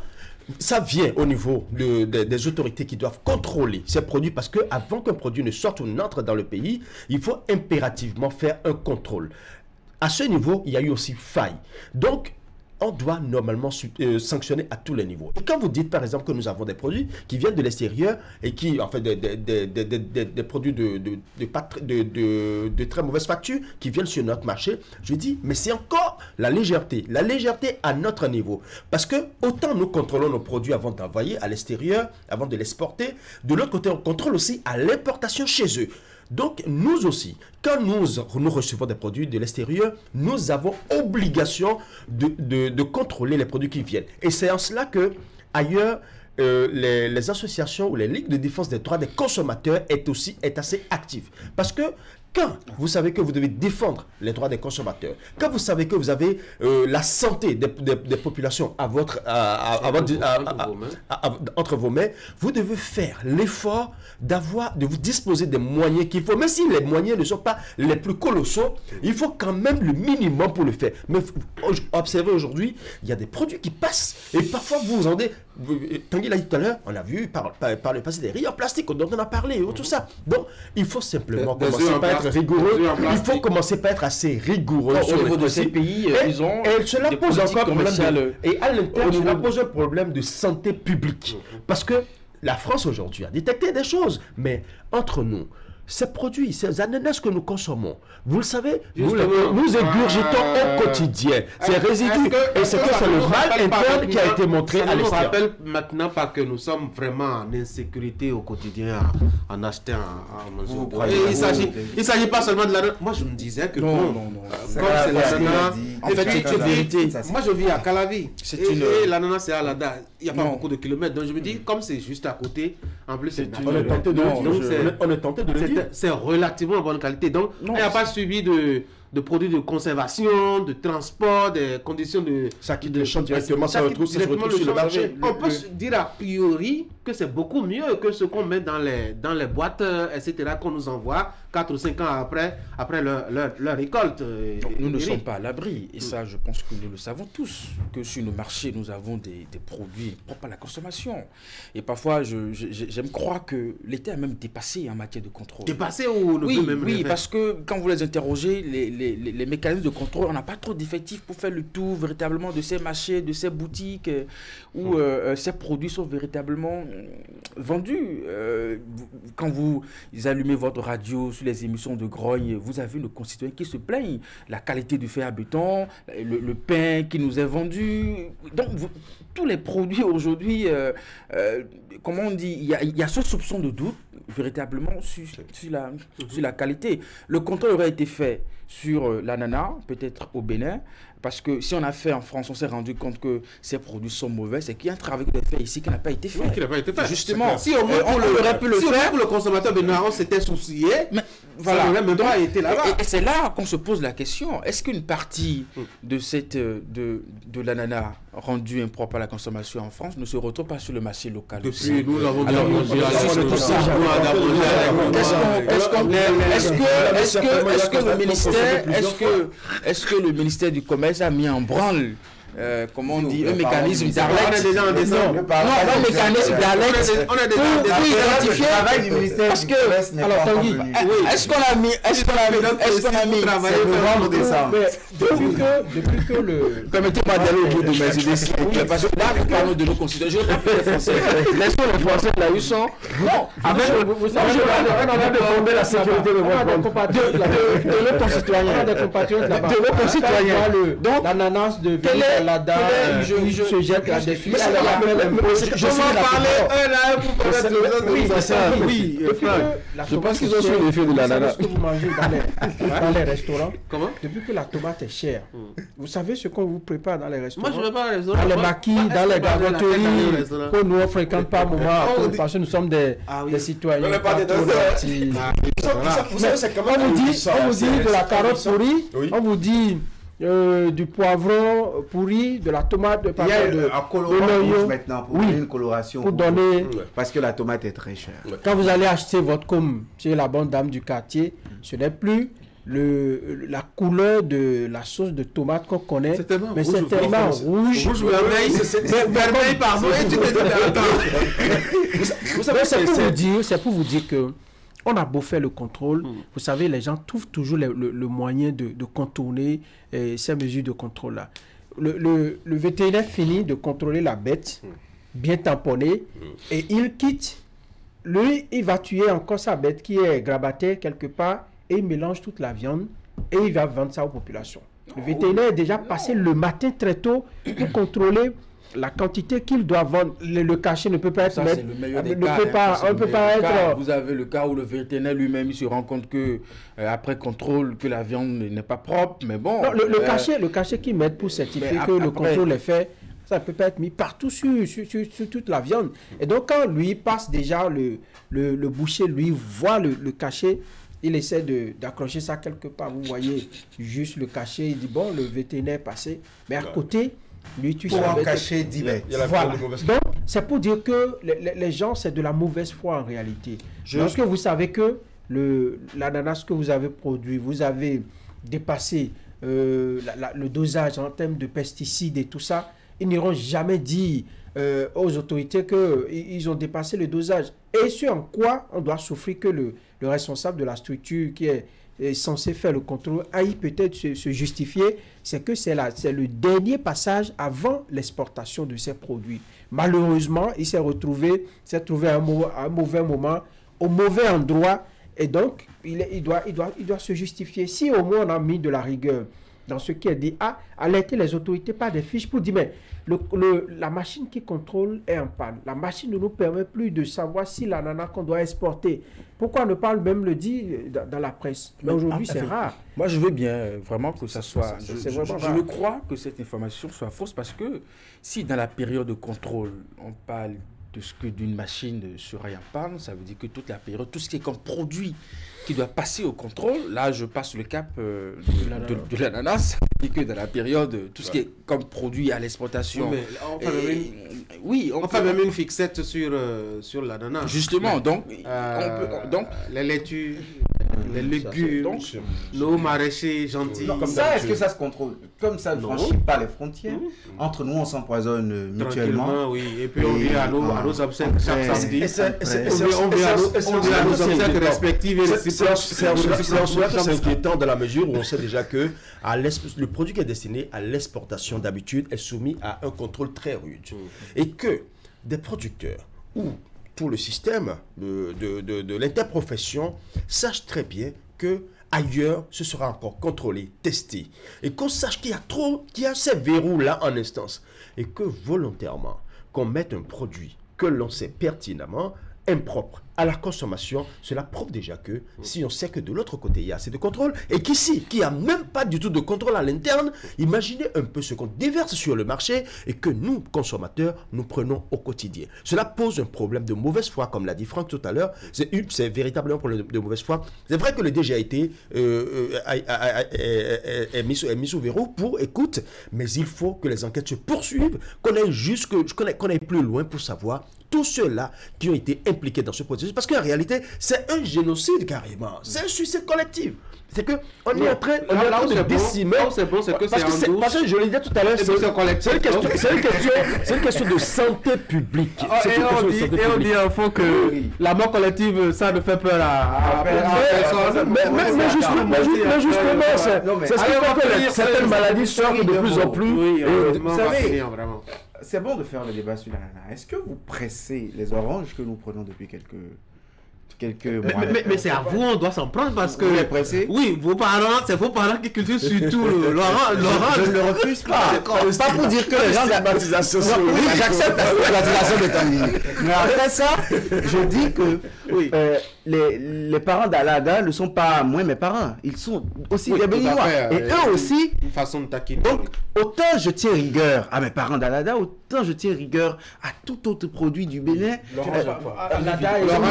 ça vient au niveau des autorités qui doivent contrôler ces produits, parce qu'avant qu'un produit ne sorte ou n'entre dans le pays, il faut impérativement faire un contrôle. À ce niveau, il y a eu aussi faille. Donc, on doit normalement sanctionner à tous les niveaux. Et quand vous dites par exemple que nous avons des produits qui viennent de l'extérieur et qui, en fait, des produits de très mauvaise facture qui viennent sur notre marché, je dis, mais c'est encore la légèreté à notre niveau. Parce que autant nous contrôlons nos produits avant d'envoyer à l'extérieur, avant de l'exporter, de l'autre côté, on contrôle aussi à l'importation chez eux. Donc, nous aussi, quand nous recevons des produits de l'extérieur, nous avons obligation de contrôler les produits qui viennent. Et c'est en cela que, ailleurs, les associations ou les ligues de défense des droits des consommateurs est assez actives. Parce que Quand vous savez que vous devez défendre les droits des consommateurs, quand vous savez que vous avez la santé des populations entre vos mains, vous devez faire l'effort de vous disposer des moyens qu'il faut. Même si les moyens ne sont pas les plus colossaux, il faut quand même le minimum pour le faire. Mais observez aujourd'hui, il y a des produits qui passent et parfois vous en avez. Tanguy l'a dit tout à l'heure, on a vu par le passé des riz en plastique dont on a parlé, tout ça. Donc, il faut simplement commencer par être rigoureux. Il faut commencer par être assez rigoureux au niveau de ces pays. Ils ont cela pose encore un problème et à l'interne, cela pose un problème de santé publique. Parce que la France aujourd'hui a détecté des choses, mais entre nous, ces produits, ces ananas que nous consommons, vous le savez, nous égurgitons au quotidien. Ces résidus, et c'est que c'est le mal interne qui a été montré à l'extérieur. Ça nous rappelle maintenant pas que nous sommes vraiment en insécurité au quotidien en achetant à manger. Il ne s'agit pas seulement de l'ananas. Moi, je me disais que comme c'est l'ananas, en fait, c'est une vérité. Moi, je vis à Calavi. Et l'ananas, c'est à Lada. Il n'y a pas beaucoup de kilomètres. Donc, je me dis, comme c'est juste à côté, en plus, c'est on est tenté de le dire. C'est relativement bonne qualité. Donc, il n'y a pas suivi de produits de conservation, de transport, des conditions de... Ça qui déchante directement, ça se retrouve sur le marché. On peut dire a priori que c'est beaucoup mieux que ce qu'on met dans les boîtes, etc., qu'on nous envoie 4 ou 5 ans après leur récolte. Nous ne sommes pas à l'abri. Et ça, je pense que nous le savons tous, que sur nos marchés, nous avons des produits propres à la consommation. Et parfois, j'aime croire que l'État a même dépassé en matière de contrôle. Dépassé ou ne peut même Oui, parce que quand vous les interrogez, les mécanismes de contrôle, on n'a pas trop d'effectifs pour faire le tour véritablement de ces marchés, de ces boutiques où ces produits sont véritablement vendus. Quand vous allumez votre radio sur les émissions de Grogne, vous avez nos concitoyens qui se plaignent. La qualité du fer à béton, le pain qui nous est vendu. Donc, tous les produits aujourd'hui, comment on dit, il y a ce soupçon de doute véritablement sur la qualité. Le contrôle aurait été fait sur l'ananas, peut-être au Bénin, parce que si on a fait en France, on s'est rendu compte que ces produits sont mauvais, c'est qu'il y a un travail qui a été fait ici qui n'a pas été fait. Oui, qui n'a pas été fait. Justement, si on aurait pu le faire pour le consommateur béninois, on s'était soucié, mais voilà, ça n'aurait même pas été là-bas. Et c'est là qu'on se pose la question, est-ce qu'une partie de l'ananas rendu impropre à la consommation en France ne se retrouve pas sur le marché local? Depuis, nous l'avons bien mangé. Est-ce que le ministère du Commerce a mis en branle comment on dit, un mécanisme d'alerte? Non, un mécanisme d'alerte pour identifier le travail du ministère. Parce que, alors Tanguy, est-ce qu'on a mis depuis que le... Permettez-moi d'aller au bout de mes idées, parce que là, nous parlons de nos concitoyens. Je ne veux pas les Français. Laissons les Français là où ils sont. Non, vous savez, on a défendu la sécurité de nos concitoyens. De nos concitoyens. Donc, l'ananas de je se jette la défi. Je pense qu'ils ont su l'effet de l'ananas. Ce que vous mangez dans les restaurants. Comment? Depuis que la tomate est chère, vous savez ce qu'on vous prépare dans les restaurants? Moi, je ne vais pas au restaurant. Dans les maquis, dans les garoteries, que nous on fréquente pas moment, parce que nous sommes des citoyens. Vous savez, c'est comment on vous dit de la carotte pourrie, on vous dit du poivron pourri, de la tomate, de l'oignon maintenant pour donner une coloration, pour donner, parce que la tomate est très chère. Quand vous allez acheter votre com chez la bonne dame du quartier, ce n'est plus la couleur de la sauce de tomate qu'on connaît, mais c'est tellement rouge. Vermeil, pardon. C'est pour vous dire que on a beau faire le contrôle, vous savez, les gens trouvent toujours le moyen de contourner ces mesures de contrôle-là. Le vétérinaire finit de contrôler la bête, bien tamponnée, et il quitte. Lui, il va tuer encore sa bête qui est grabataire quelque part, et il mélange toute la viande, et il va vendre ça aux populations. Le vétérinaire est déjà passé le matin très tôt pour contrôler la quantité qu'il doit vendre. Le cachet ne peut pas être... Ça, c'est le meilleur des cas. On ne peut pas être... Vous avez le cas où le vétérinaire lui-même se rend compte que, après contrôle, que la viande n'est pas propre, mais bon... Non, le cachet qu'ils mettent pour certifier que le contrôle est fait, ça ne peut pas être mis partout sur toute la viande. Et donc, quand lui passe déjà, le boucher, lui, voit le cachet, il essaie d'accrocher ça quelque part. Vous voyez juste le cachet, il dit bon, le vétérinaire est passé. Mais à côté, lui, tu pour en cacher 10 bêtes. Voilà. Donc, c'est pour dire que les gens, c'est de la mauvaise foi en réalité. Lorsque vous savez que l'ananas que vous avez produit, vous avez dépassé le dosage en termes de pesticides et tout ça, ils n'iront jamais dire aux autorités qu'ils ont dépassé le dosage. Et ce en quoi on doit souffrir que le responsable de la structure qui est censé faire le contrôle aille peut-être se justifier, c'est que c'est le dernier passage avant l'exportation de ces produits. Malheureusement, il s'est trouvé à un mauvais moment, au mauvais endroit, et donc il doit se justifier. Si au moins on a mis de la rigueur dans ce qui est dit, alerter les autorités par des fiches pour dire, mais la machine qui contrôle est en panne. La machine ne nous permet plus de savoir si l'ananas qu'on doit exporter. Pourquoi ne pas même le dire dans la presse? Mais aujourd'hui, c'est rare. Moi, je veux bien vraiment que ça soit... Je rare. crois que cette information soit fausse parce que si dans la période de contrôle, on parle de ce que d'une machine serait en panne, ça veut dire que toute la période, tout ce qui est comme produit qui doit passer au contrôle, là je passe le cap de l'ananas, ça veut dire que dans la période, tout ce qui est comme produit à l'exportation... On fait même une fixette sur l'ananas. Justement, donc les laitues, les légumes, nos maraîchers gentils. Comme ça, est-ce que ça se contrôle? Comme ça ne franchit pas les frontières. Entre nous, on s'empoisonne mutuellement. Oui. Et puis on vient à nos obsèques chaque samedi. On vient à nos obsèques respectives. C'est inquiétant dans la mesure où on sait déjà que le produit qui est destiné à l'exportation d'habitude est soumis à un contrôle très rude. Et que des producteurs ou tout le système de l'interprofession sache très bien que ailleurs, ce sera encore contrôlé, testé. Et qu'on sache qu'il y a ces verrous-là en instance. Et que volontairement, qu'on mette un produit que l'on sait pertinemment impropre à la consommation, cela prouve déjà que si on sait que de l'autre côté, il y a assez de contrôle, et qu'ici, qu'il n'y a même pas du tout de contrôle à l'interne, imaginez un peu ce qu'on déverse sur le marché et que nous, consommateurs, nous prenons au quotidien. Cela pose un problème de mauvaise foi, comme l'a dit Franck tout à l'heure. C'est véritablement un problème de mauvaise foi. C'est vrai que le DG a été mis sous verrou pour écoute, mais il faut que les enquêtes se poursuivent, qu'on aille plus loin pour savoir tous ceux-là qui ont été impliqués dans ce processus. Parce qu'en réalité, c'est un génocide carrément. C'est un suicide collectif. C'est que on est en train de décimer. C'est bon, c'est que c'est en douce. Parce que je le disais tout à l'heure, c'est une question de santé publique. Et on dit en fond que la mort collective, ça ne fait peur à personne. Mais justement, c'est ce qui fait que certaines maladies sortent de plus en plus. Vous savez, c'est bon de faire le débat sur l'ananas. Est-ce que vous pressez les oranges que nous prenons depuis quelques mois? Mais c'est à vous, on doit s'en prendre parce que... Vous les pressez? Oui, c'est vos parents qui cultivent surtout l'orange. Je ne le refuse pas. Pas pour dire que les gens stigmatisation. Oui, j'accepte la stigmatisation de Tanguy. Mais après ça, je dis que les parents d'Alada ne sont pas moins mes parents. Ils sont aussi des Béninois. Et eux aussi... Une façon de taquiner. Donc, autant je tiens rigueur à mes parents d'Alada, autant je tiens rigueur à tout autre produit du Bénin. L'orange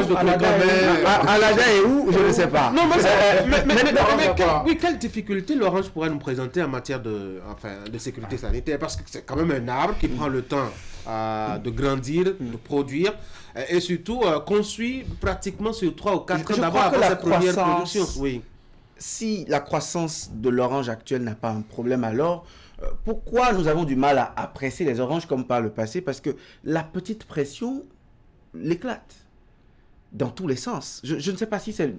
de Alada est où? Je ne sais pas. Non, mais quelle difficulté l'orange pourrait nous présenter en matière de sécurité sanitaire? Parce que c'est quand même un arbre qui prend le temps de grandir, de produire, et surtout qu'on suit pratiquement sur 3 ou 4 ans d'abord après sa première production. Oui. Si la croissance de l'orange actuelle n'a pas un problème, alors pourquoi nous avons du mal à presser les oranges comme par le passé? Parce que la petite pression l'éclate dans tous les sens. Je ne sais pas si c'est...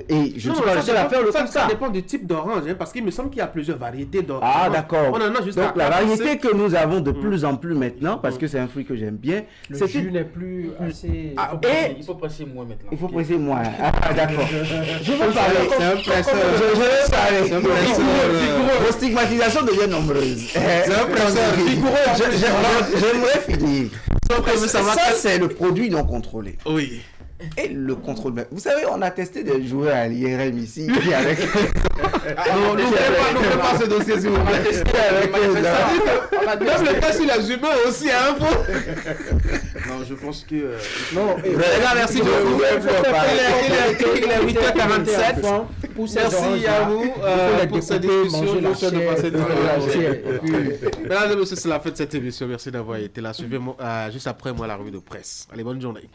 Et je ne suis pas le seul à faire le constat. Ça dépend du type d'orange, parce qu'il me semble qu'il y a plusieurs variétés d'orange. Ah, d'accord. Donc la variété que nous avons de plus en plus maintenant, parce que c'est un fruit que j'aime bien... Le jus n'est plus assez... Il faut presser moins maintenant. Il faut presser moins. Ah, d'accord. Je veux parler. C'est un presseur. Je veux parler. Vos stigmatisations deviennent nombreuses. C'est un presseur vigoureux. J'aimerais finir. Ça, c'est le produit non contrôlé. Oui. Et le contrôle. Vous savez, on a testé des joueurs à l'IRM ici. Avec... non, n'ouvrez pas ce dossier si vous voulez. Testé avec... Même le test sur les humains aussi, hein, Non, Non, je pense que... Non, merci beaucoup. Il est 8h47. Merci à vous pour cette discussion. Mesdames et messieurs, c'est la fin de cette émission. Merci d'avoir été là. Suivez-moi juste après moi la revue de presse. Allez, bonne journée.